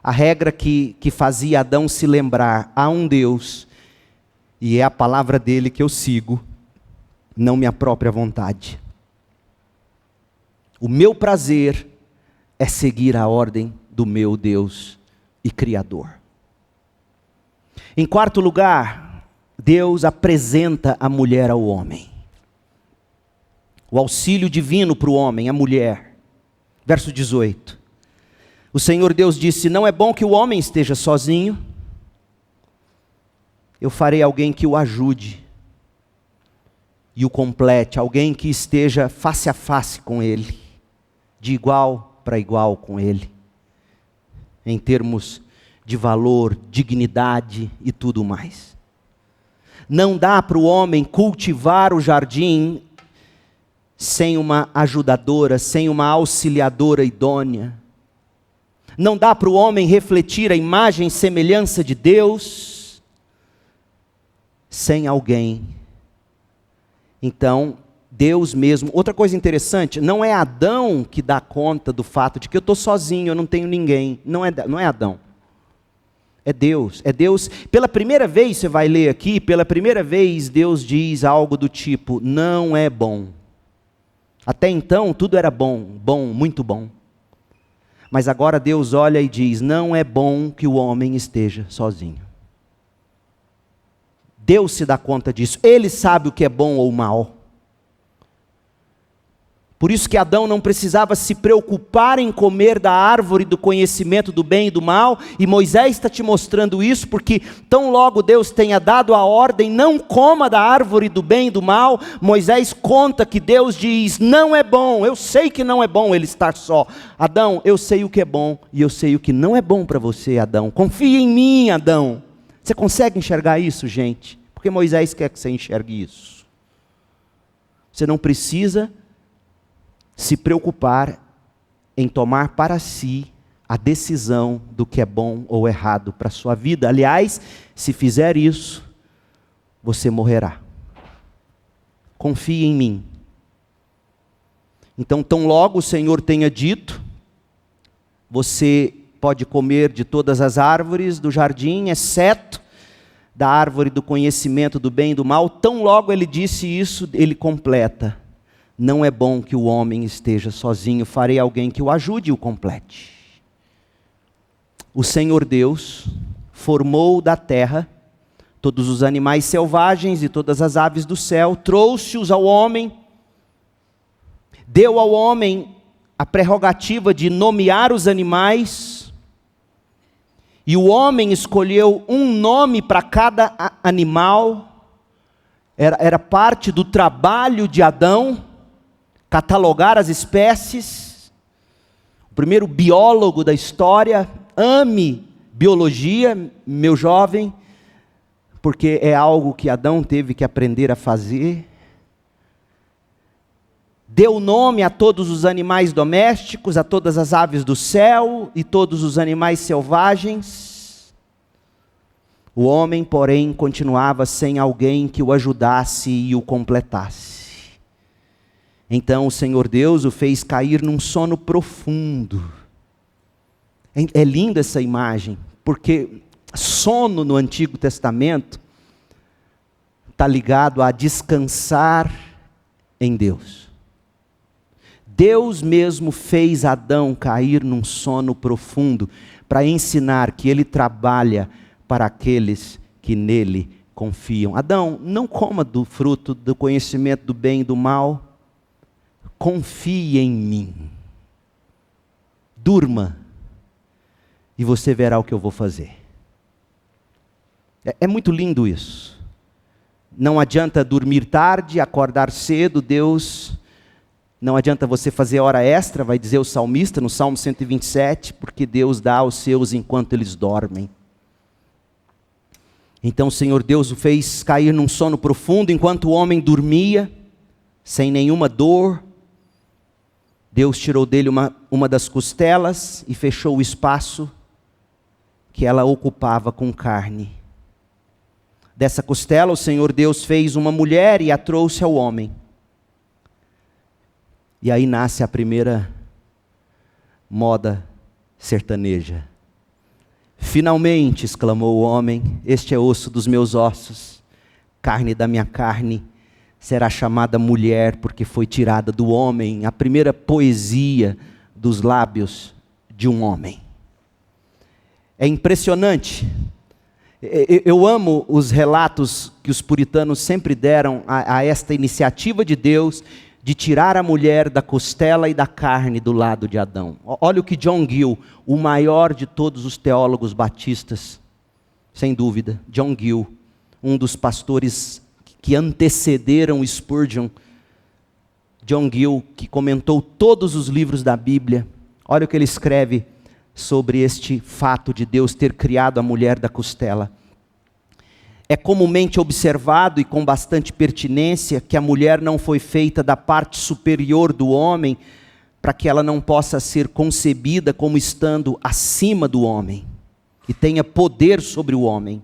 A regra que fazia Adão se lembrar, há um Deus, e é a palavra dele que eu sigo, não minha própria vontade. O meu prazer é seguir a ordem do meu Deus e Criador. Em quarto lugar, Deus apresenta a mulher ao homem. O auxílio divino para o homem, a mulher. Verso 18. O Senhor Deus disse: não é bom que o homem esteja sozinho. Eu farei alguém que o ajude e o complete, alguém que esteja face a face com ele, de igual para igual com ele, em termos de valor, dignidade e tudo mais. Não dá para o homem cultivar o jardim sem uma ajudadora, sem uma auxiliadora idônea. Não dá para o homem refletir a imagem e semelhança de Deus sem alguém. Então, Deus mesmo. Outra coisa interessante, não é Adão que dá conta do fato de que eu estou sozinho, eu não tenho ninguém. Não é Adão. É Deus. É Deus. Pela primeira vez, você vai ler aqui, pela primeira vez Deus diz algo do tipo: não é bom. Até então tudo era bom, muito bom. Mas agora Deus olha e diz: não é bom que o homem esteja sozinho. Deus se dá conta disso. Ele sabe o que é bom ou mal. Por isso que Adão não precisava se preocupar em comer da árvore do conhecimento do bem e do mal, e Moisés está te mostrando isso, porque tão logo Deus tenha dado a ordem, não coma da árvore do bem e do mal, Moisés conta que Deus diz: não é bom, eu sei que não é bom ele estar só. Adão, eu sei o que é bom, e eu sei o que não é bom para você, Adão. Confia em mim, Adão. Você consegue enxergar isso, gente? Porque Moisés quer que você enxergue isso. Você não precisa se preocupar em tomar para si a decisão do que é bom ou errado para a sua vida. Aliás, se fizer isso, você morrerá. Confie em mim. Então, tão logo o Senhor tenha dito: você pode comer de todas as árvores do jardim, exceto da árvore do conhecimento do bem e do mal. Tão logo ele disse isso, ele completa: não é bom que o homem esteja sozinho, farei alguém que o ajude e o complete. O Senhor Deus formou da terra todos os animais selvagens e todas as aves do céu, trouxe-os ao homem, deu ao homem a prerrogativa de nomear os animais, e o homem escolheu um nome para cada animal. Era parte do trabalho de Adão, catalogar as espécies. O primeiro biólogo da história. Ame biologia, meu jovem, porque é algo que Adão teve que aprender a fazer. deu nome a todos os animais domésticos, a todas as aves do céu e todos os animais selvagens. O homem, porém, continuava sem alguém que o ajudasse e o completasse. Então o Senhor Deus o fez cair num sono profundo. É linda essa imagem, porque sono no Antigo Testamento está ligado a descansar em Deus. Deus mesmo fez Adão cair num sono profundo para ensinar que Ele trabalha para aqueles que nele confiam. Adão, não coma do fruto do conhecimento do bem e do mal. Confie em mim. Durma e você verá o que eu vou fazer. É muito lindo isso. Não adianta dormir tarde, acordar cedo, não adianta você fazer hora extra, vai dizer o salmista no Salmo 127, porque Deus dá aos seus enquanto eles dormem. Então o Senhor Deus o fez cair num sono profundo, enquanto o homem dormia, sem nenhuma dor. Deus tirou dele uma das costelas e fechou o espaço que ela ocupava com carne. Dessa costela o Senhor Deus fez uma mulher e a trouxe ao homem. E aí nasce a primeira moda sertaneja. Finalmente, exclamou o homem, este é osso dos meus ossos, carne da minha carne, será chamada mulher porque foi tirada do homem. A primeira poesia dos lábios de um homem. É impressionante. Eu amo os relatos que os puritanos sempre deram a esta iniciativa de Deus de tirar a mulher da costela e da carne do lado de Adão. Olha o que John Gill, o maior de todos os teólogos batistas, sem dúvida, John Gill, um dos pastores que antecederam Spurgeon, John Gill, que comentou todos os livros da Bíblia, olha o que ele escreve sobre este fato de Deus ter criado a mulher da costela. É comumente observado e com bastante pertinência que a mulher não foi feita da parte superior do homem para que ela não possa ser concebida como estando acima do homem e tenha poder sobre o homem.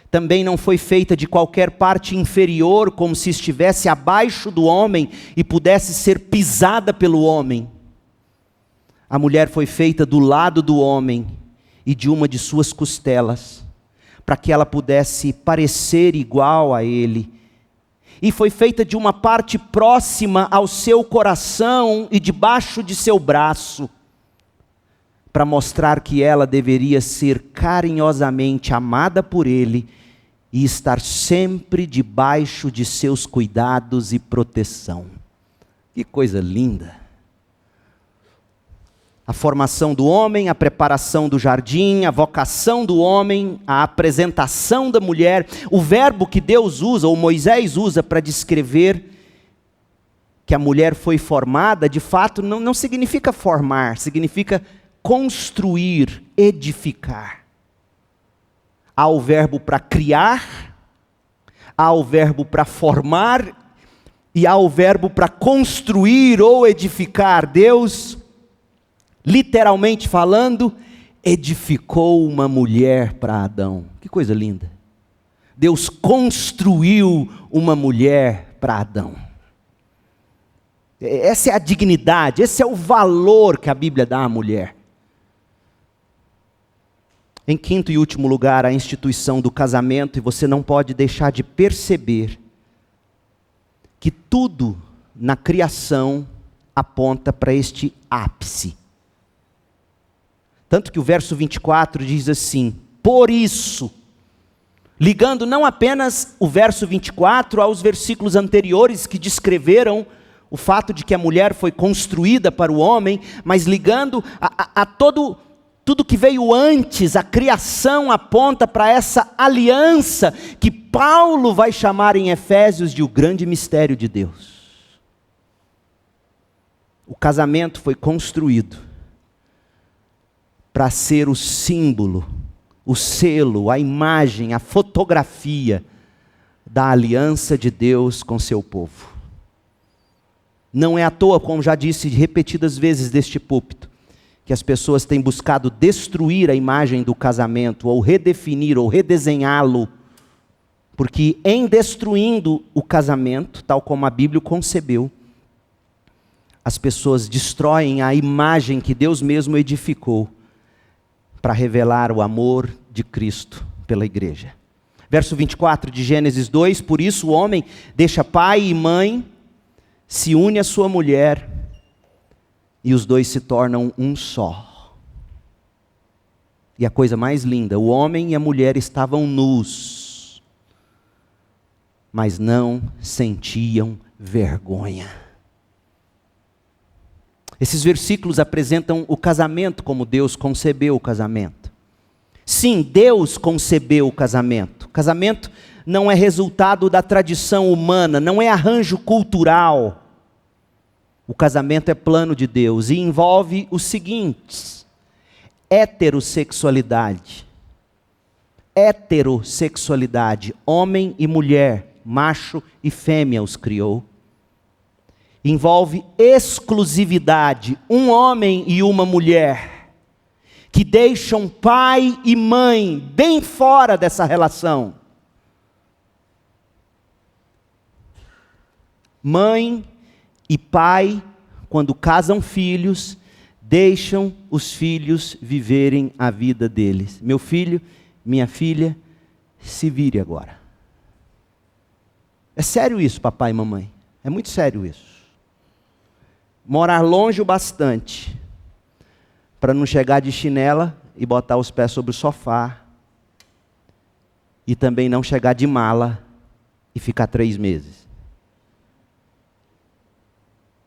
Também não foi feita de qualquer parte inferior como se estivesse abaixo do homem e pudesse ser pisada pelo homem. A mulher foi feita do lado do homem e de uma de suas costelas, para que ela pudesse parecer igual a ele. E foi feita de uma parte próxima ao seu coração e debaixo de seu braço, para mostrar que ela deveria ser carinhosamente amada por ele e estar sempre debaixo de seus cuidados e proteção. Que coisa linda! A formação do homem, a preparação do jardim, a vocação do homem, a apresentação da mulher, o verbo que Deus usa, ou Moisés usa para descrever que a mulher foi formada, de fato não significa formar, significa construir, edificar. Há o verbo para criar, há o verbo para formar e há o verbo para construir ou edificar. Deus, literalmente falando, edificou uma mulher para Adão. Que coisa linda. Deus construiu uma mulher para Adão. Essa é a dignidade, esse é o valor que a Bíblia dá à mulher. Em quinto e último lugar, a instituição do casamento, e você não pode deixar de perceber que tudo na criação aponta para este ápice. Tanto que o verso 24 diz assim: por isso, ligando não apenas o verso 24 aos versículos anteriores que descreveram o fato de que a mulher foi construída para o homem, mas ligando a tudo que veio antes, a criação aponta para essa aliança que Paulo vai chamar em Efésios de o grande mistério de Deus. O casamento foi construído para ser o símbolo, o selo, a imagem, a fotografia da aliança de Deus com seu povo. Não é à toa, como já disse repetidas vezes deste púlpito, que as pessoas têm buscado destruir a imagem do casamento, ou redefinir, ou redesenhá-lo, porque em destruindo o casamento, tal como a Bíblia o concebeu, as pessoas destroem a imagem que Deus mesmo edificou para revelar o amor de Cristo pela igreja. Verso 24 de Gênesis 2, por isso o homem deixa pai e mãe, se une à sua mulher, e os dois se tornam um só. E a coisa mais linda, o homem e a mulher estavam nus, mas não sentiam vergonha. Esses versículos apresentam o casamento como Deus concebeu o casamento. Sim, Deus concebeu o casamento. O casamento não é resultado da tradição humana, não é arranjo cultural. O casamento é plano de Deus e envolve os seguintes: heterossexualidade. Heterossexualidade, homem e mulher, macho e fêmea os criou. Envolve exclusividade, um homem e uma mulher, que deixam pai e mãe bem fora dessa relação. Mãe e pai, quando casam filhos, deixam os filhos viverem a vida deles. Meu filho, minha filha, se vire agora. É sério isso, papai e mamãe. É muito sério isso. Morar longe o bastante para não chegar de chinela e botar os pés sobre o sofá. E também não chegar de mala e ficar 3 meses.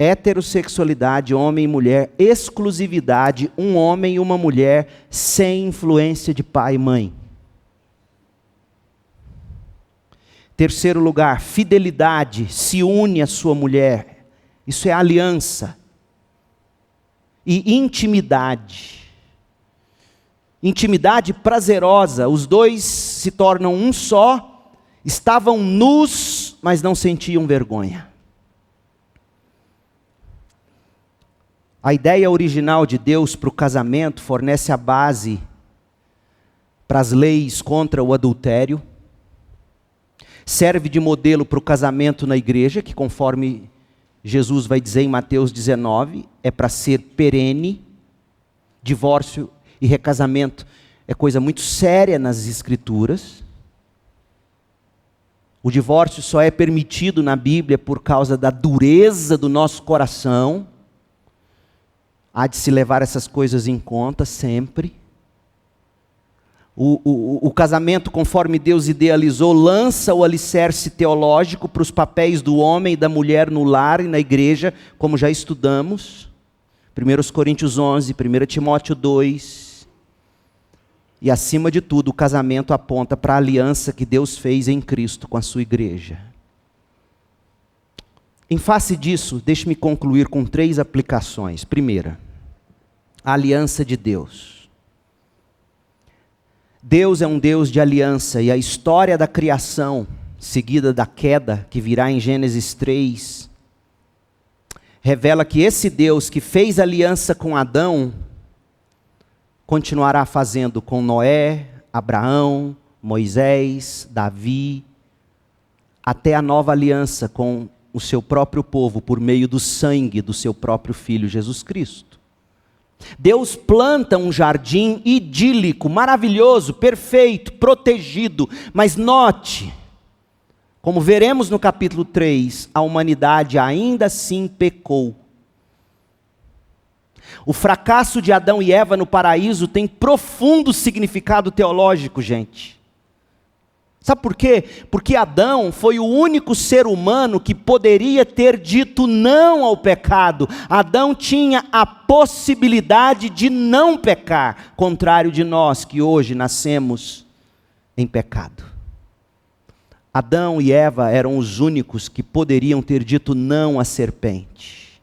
Heterossexualidade, homem e mulher, exclusividade, um homem e uma mulher sem influência de pai e mãe. Terceiro lugar, fidelidade, se une à sua mulher. Isso é aliança. E intimidade. Intimidade prazerosa, os dois se tornam um só, estavam nus, mas não sentiam vergonha. A ideia original de Deus para o casamento fornece a base para as leis contra o adultério, serve de modelo para o casamento na igreja, que conforme Jesus vai dizer em Mateus 19, é para ser perene. Divórcio e recasamento é coisa muito séria nas Escrituras. O divórcio só é permitido na Bíblia por causa da dureza do nosso coração. Há de se levar essas coisas em conta sempre. O casamento, conforme Deus idealizou, lança o alicerce teológico para os papéis do homem e da mulher no lar e na igreja, como já estudamos. 1 Coríntios 11, 1 Timóteo 2. E acima de tudo, o casamento aponta para a aliança que Deus fez em Cristo com a sua igreja. Em face disso, deixe-me concluir com 3 aplicações. Primeira, a aliança de Deus. Deus é um Deus de aliança, e a história da criação, seguida da queda, que virá em Gênesis 3, revela que esse Deus que fez aliança com Adão, continuará fazendo com Noé, Abraão, Moisés, Davi, até a nova aliança com o seu próprio povo, por meio do sangue do seu próprio Filho Jesus Cristo. Deus planta um jardim idílico, maravilhoso, perfeito, protegido, mas note, como veremos no capítulo 3, a humanidade ainda assim pecou. O fracasso de Adão e Eva no paraíso tem profundo significado teológico, gente. Sabe por quê? Porque Adão foi o único ser humano que poderia ter dito não ao pecado. Adão tinha a possibilidade de não pecar, contrário de nós que hoje nascemos em pecado. Adão e Eva eram os únicos que poderiam ter dito não à serpente.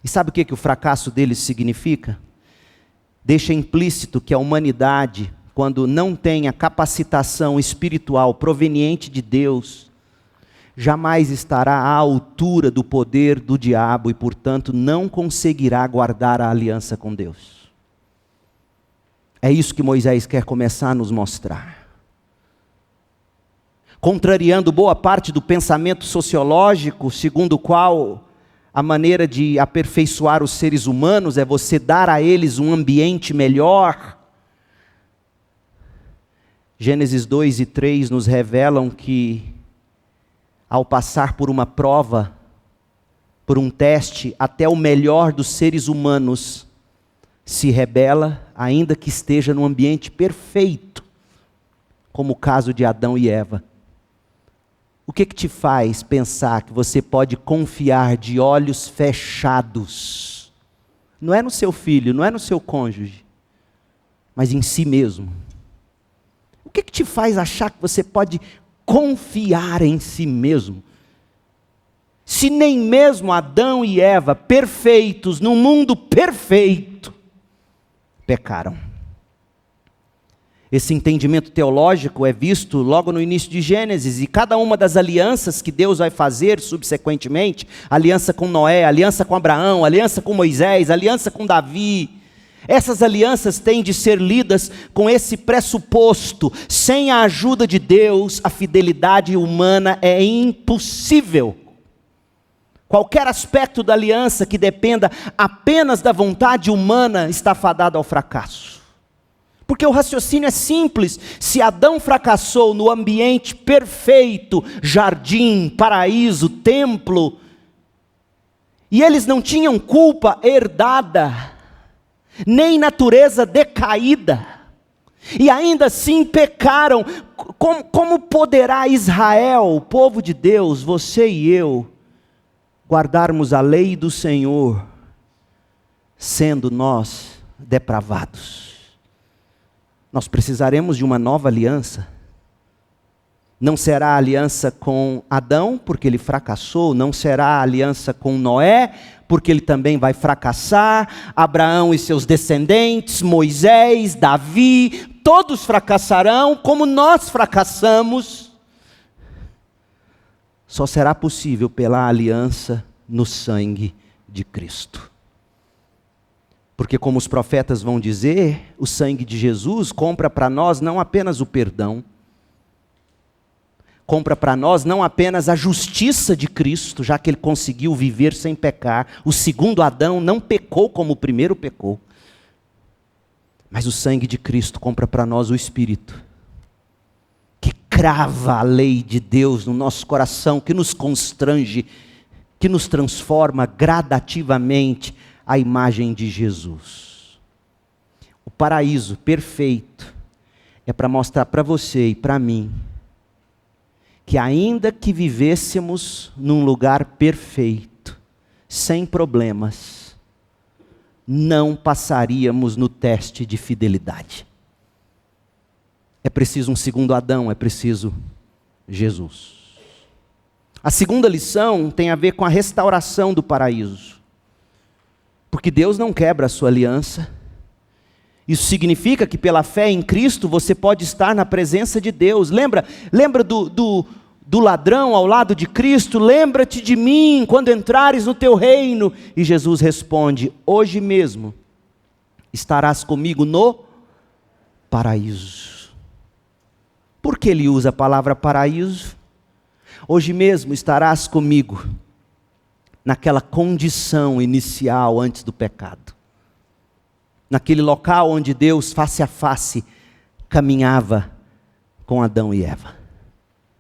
E sabe o que o fracasso deles significa? Deixa implícito que a humanidade, quando não tem a capacitação espiritual proveniente de Deus, jamais estará à altura do poder do diabo e, portanto, não conseguirá guardar a aliança com Deus. É isso que Moisés quer começar a nos mostrar. Contrariando boa parte do pensamento sociológico, segundo o qual a maneira de aperfeiçoar os seres humanos é você dar a eles um ambiente melhor. Gênesis 2 e 3 nos revelam que, ao passar por uma prova, por um teste, até o melhor dos seres humanos se rebela, ainda que esteja num ambiente perfeito, como o caso de Adão e Eva. O que te faz pensar que você pode confiar de olhos fechados? Não é no seu filho, não é no seu cônjuge, mas em si mesmo. O que te faz achar que você pode confiar em si mesmo? Se nem mesmo Adão e Eva, perfeitos, num mundo perfeito, pecaram. Esse entendimento teológico é visto logo no início de Gênesis, e cada uma das alianças que Deus vai fazer subsequentemente, aliança com Noé, aliança com Abraão, aliança com Moisés, aliança com Davi, essas alianças têm de ser lidas com esse pressuposto: sem a ajuda de Deus, a fidelidade humana é impossível. Qualquer aspecto da aliança que dependa apenas da vontade humana está fadado ao fracasso. Porque o raciocínio é simples: se Adão fracassou no ambiente perfeito, jardim, paraíso, templo, e eles não tinham culpa herdada, nem natureza decaída, e ainda assim pecaram, como poderá Israel, o povo de Deus, você e eu, guardarmos a lei do Senhor, sendo nós depravados? Nós precisaremos de uma nova aliança. Não será a aliança com Adão, porque ele fracassou. Não será a aliança com Noé, porque ele também vai fracassar. Abraão e seus descendentes, Moisés, Davi, todos fracassarão, como nós fracassamos. Só será possível pela aliança no sangue de Cristo. Porque, como os profetas vão dizer, o sangue de Jesus compra para nós não apenas o perdão, compra para nós não apenas a justiça de Cristo, já que ele conseguiu viver sem pecar. O segundo Adão não pecou como o primeiro pecou. Mas o sangue de Cristo compra para nós o Espírito, que crava a lei de Deus no nosso coração, que nos constrange, que nos transforma gradativamente a imagem de Jesus. O paraíso perfeito é para mostrar para você e para mim que, ainda que vivêssemos num lugar perfeito, sem problemas, não passaríamos no teste de fidelidade. É preciso um segundo Adão, é preciso Jesus. A segunda lição tem a ver com a restauração do paraíso. Porque Deus não quebra a sua aliança. Isso significa que pela fé em Cristo você pode estar na presença de Deus. Lembra do ladrão ao lado de Cristo? Lembra-te de mim quando entrares no teu reino. E Jesus responde: hoje mesmo estarás comigo no paraíso. Por que ele usa a palavra paraíso? Hoje mesmo estarás comigo naquela condição inicial antes do pecado. Naquele local onde Deus, face a face, caminhava com Adão e Eva.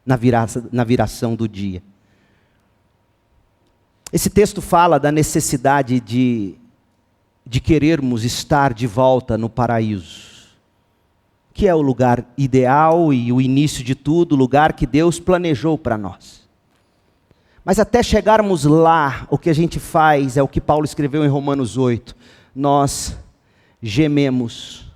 Na viração do dia. Esse texto fala da necessidade de querermos estar de volta no paraíso, que é o lugar ideal e o início de tudo, o lugar que Deus planejou para nós. Mas até chegarmos lá, o que a gente faz é o que Paulo escreveu em Romanos 8. Nós gememos,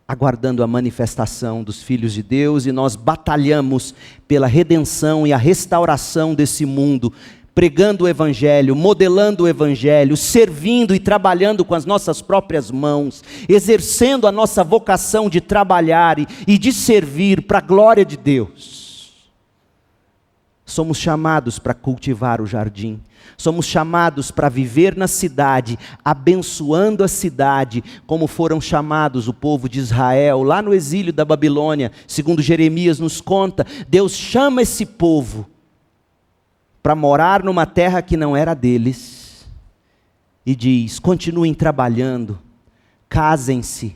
aguardando a manifestação dos filhos de Deus, e nós batalhamos pela redenção e a restauração desse mundo, pregando o Evangelho, modelando o Evangelho, servindo e trabalhando com as nossas próprias mãos, exercendo a nossa vocação de trabalhar e de servir para a glória de Deus. Somos chamados para cultivar o jardim. Somos chamados para viver na cidade, abençoando a cidade, como foram chamados o povo de Israel, lá no exílio da Babilônia. Segundo Jeremias nos conta, Deus chama esse povo para morar numa terra que não era deles. E diz, continuem trabalhando, casem-se,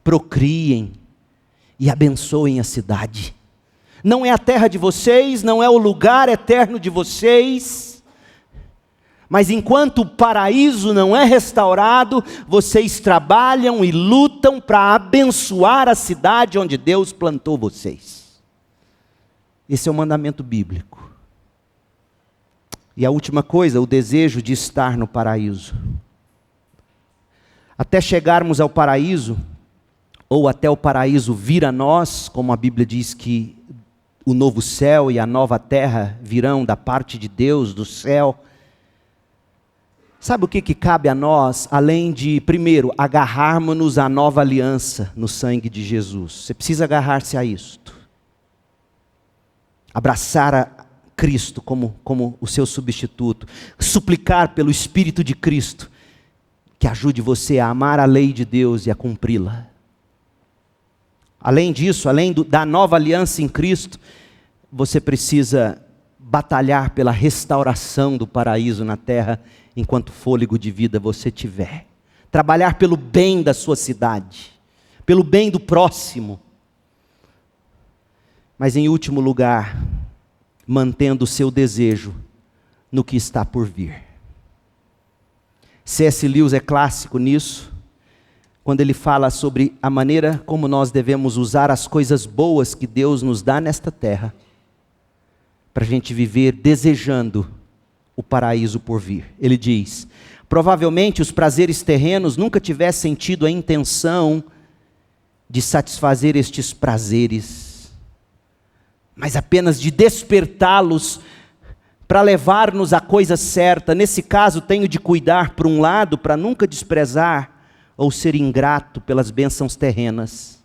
procriem e abençoem a cidade. Não é a terra de vocês, não é o lugar eterno de vocês, mas enquanto o paraíso não é restaurado, vocês trabalham e lutam para abençoar a cidade onde Deus plantou vocês. Esse é o mandamento bíblico. E a última coisa, o desejo de estar no paraíso. Até chegarmos ao paraíso, ou até o paraíso vir a nós, como a Bíblia diz que o novo céu e a nova terra virão da parte de Deus, do céu. Sabe o que cabe a nós, além de, primeiro, agarrarmos-nos à nova aliança no sangue de Jesus? Você precisa agarrar-se a isto. Abraçar a Cristo como o seu substituto. Suplicar pelo Espírito de Cristo, que ajude você a amar a lei de Deus e a cumpri-la. Além disso, da nova aliança em Cristo, você precisa batalhar pela restauração do paraíso na terra, enquanto fôlego de vida você tiver. Trabalhar pelo bem da sua cidade, pelo bem do próximo. Mas em último lugar, mantendo o seu desejo no que está por vir. C.S. Lewis é clássico nisso, quando ele fala sobre a maneira como nós devemos usar as coisas boas que Deus nos dá nesta terra, para a gente viver desejando o paraíso por vir. Ele diz, provavelmente os prazeres terrenos nunca tivessem tido a intenção de satisfazer estes prazeres, mas apenas de despertá-los para levar-nos à coisa certa. Nesse caso, tenho de cuidar, por um lado, para nunca desprezar ou ser ingrato pelas bênçãos terrenas.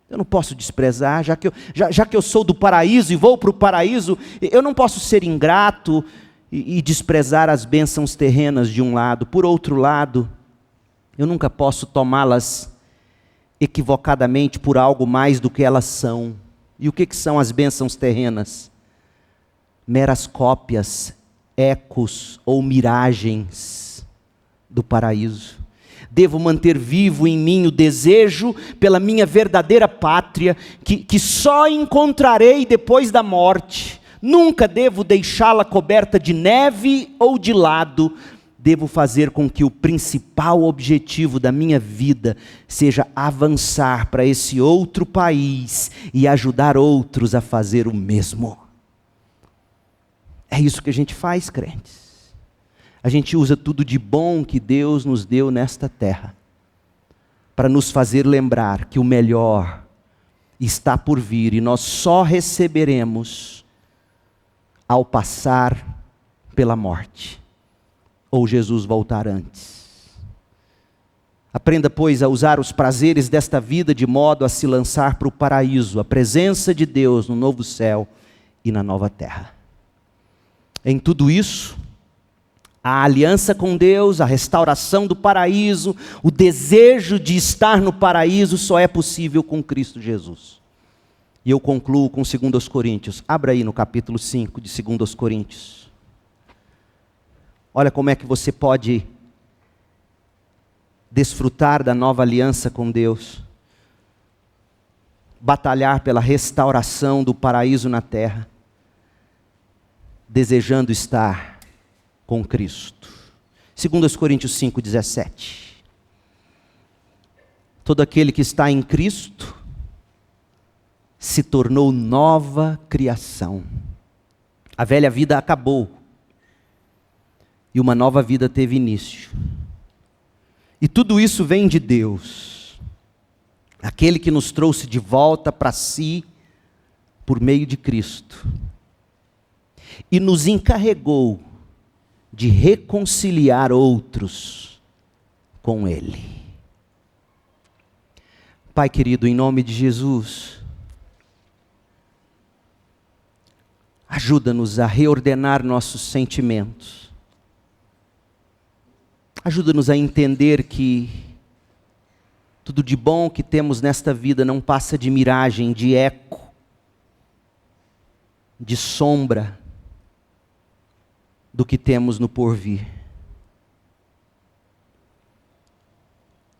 Eu não posso desprezar, já que eu sou do paraíso e vou para o paraíso, eu não posso ser ingrato e desprezar as bênçãos terrenas de um lado. Por outro lado, eu nunca posso tomá-las equivocadamente por algo mais do que elas são. E o que são as bênçãos terrenas? Meras cópias, ecos ou miragens do paraíso. Devo manter vivo em mim o desejo pela minha verdadeira pátria, que só encontrarei depois da morte. Nunca devo deixá-la coberta de neve ou de lado. Devo fazer com que o principal objetivo da minha vida seja avançar para esse outro país e ajudar outros a fazer o mesmo. É isso que a gente faz, crentes. A gente usa tudo de bom que Deus nos deu nesta terra, para nos fazer lembrar que o melhor está por vir, e nós só receberemos ao passar pela morte, ou Jesus voltar antes. Aprenda, pois, a usar os prazeres desta vida de modo a se lançar para o paraíso, a presença de Deus no novo céu e na nova terra. Em tudo isso, a aliança com Deus, a restauração do paraíso, o desejo de estar no paraíso só é possível com Cristo Jesus. E eu concluo com 2 Coríntios. Abra aí no capítulo 5 de 2 Coríntios. Olha como é que você pode desfrutar da nova aliança com Deus. Batalhar pela restauração do paraíso na terra. Desejando estar com Cristo. 2 Coríntios 5,17. Todo aquele que está em Cristo se tornou nova criação. A velha vida acabou e uma nova vida teve início. E tudo isso vem de Deus, aquele que nos trouxe de volta para si por meio de Cristo e nos encarregou de reconciliar outros com Ele. Pai querido, em nome de Jesus, Ajuda-nos a reordenar nossos sentimentos. Ajuda-nos a entender que tudo de bom que temos nesta vida não passa de miragem, de eco, de sombra do que temos no porvir.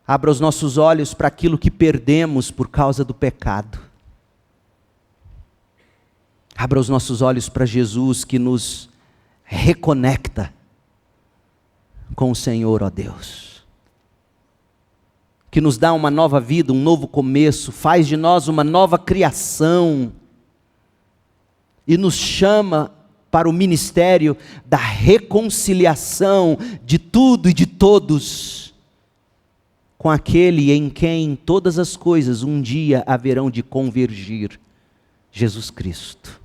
Abra os nossos olhos para aquilo que perdemos por causa do pecado. Abra os nossos olhos para Jesus que nos reconecta com o Senhor, ó Deus. Que nos dá uma nova vida, um novo começo, faz de nós uma nova criação. E nos chama para o ministério da reconciliação de tudo e de todos com aquele em quem todas as coisas um dia haverão de convergir, Jesus Cristo.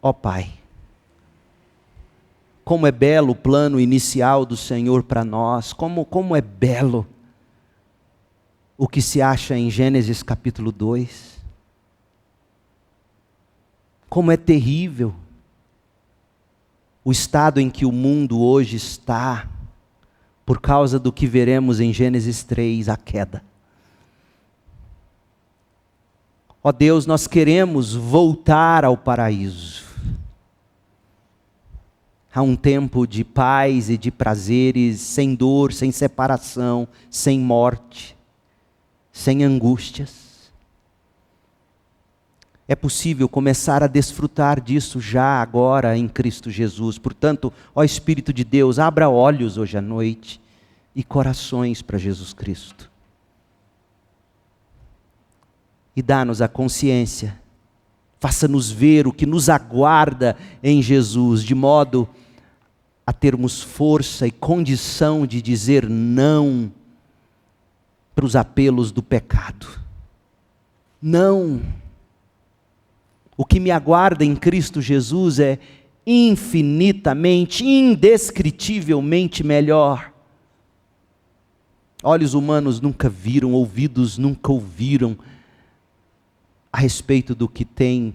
Ó Pai, como é belo o plano inicial do Senhor para nós, como é belo o que se acha em Gênesis capítulo 2. Como é terrível o estado em que o mundo hoje está, por causa do que veremos em Gênesis 3, a queda. Ó Deus, nós queremos voltar ao paraíso. Há um tempo de paz e de prazeres, sem dor, sem separação, sem morte, sem angústias. É possível começar a desfrutar disso já agora em Cristo Jesus. Portanto, ó Espírito de Deus, abra olhos hoje à noite e corações para Jesus Cristo. E dá-nos a consciência, faça-nos ver o que nos aguarda em Jesus, de modo a termos força e condição de dizer não para os apelos do pecado. Não. O que me aguarda em Cristo Jesus é infinitamente, indescritivelmente melhor. Olhos humanos nunca viram, ouvidos nunca ouviram a respeito do que tens,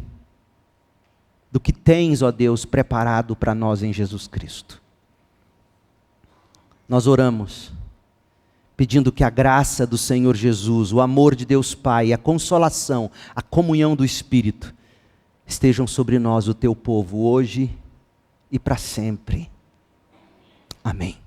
ó Deus, preparado para nós em Jesus Cristo. Nós oramos, pedindo que a graça do Senhor Jesus, o amor de Deus Pai, a consolação, a comunhão do Espírito, estejam sobre nós, o teu povo, hoje e para sempre. Amém.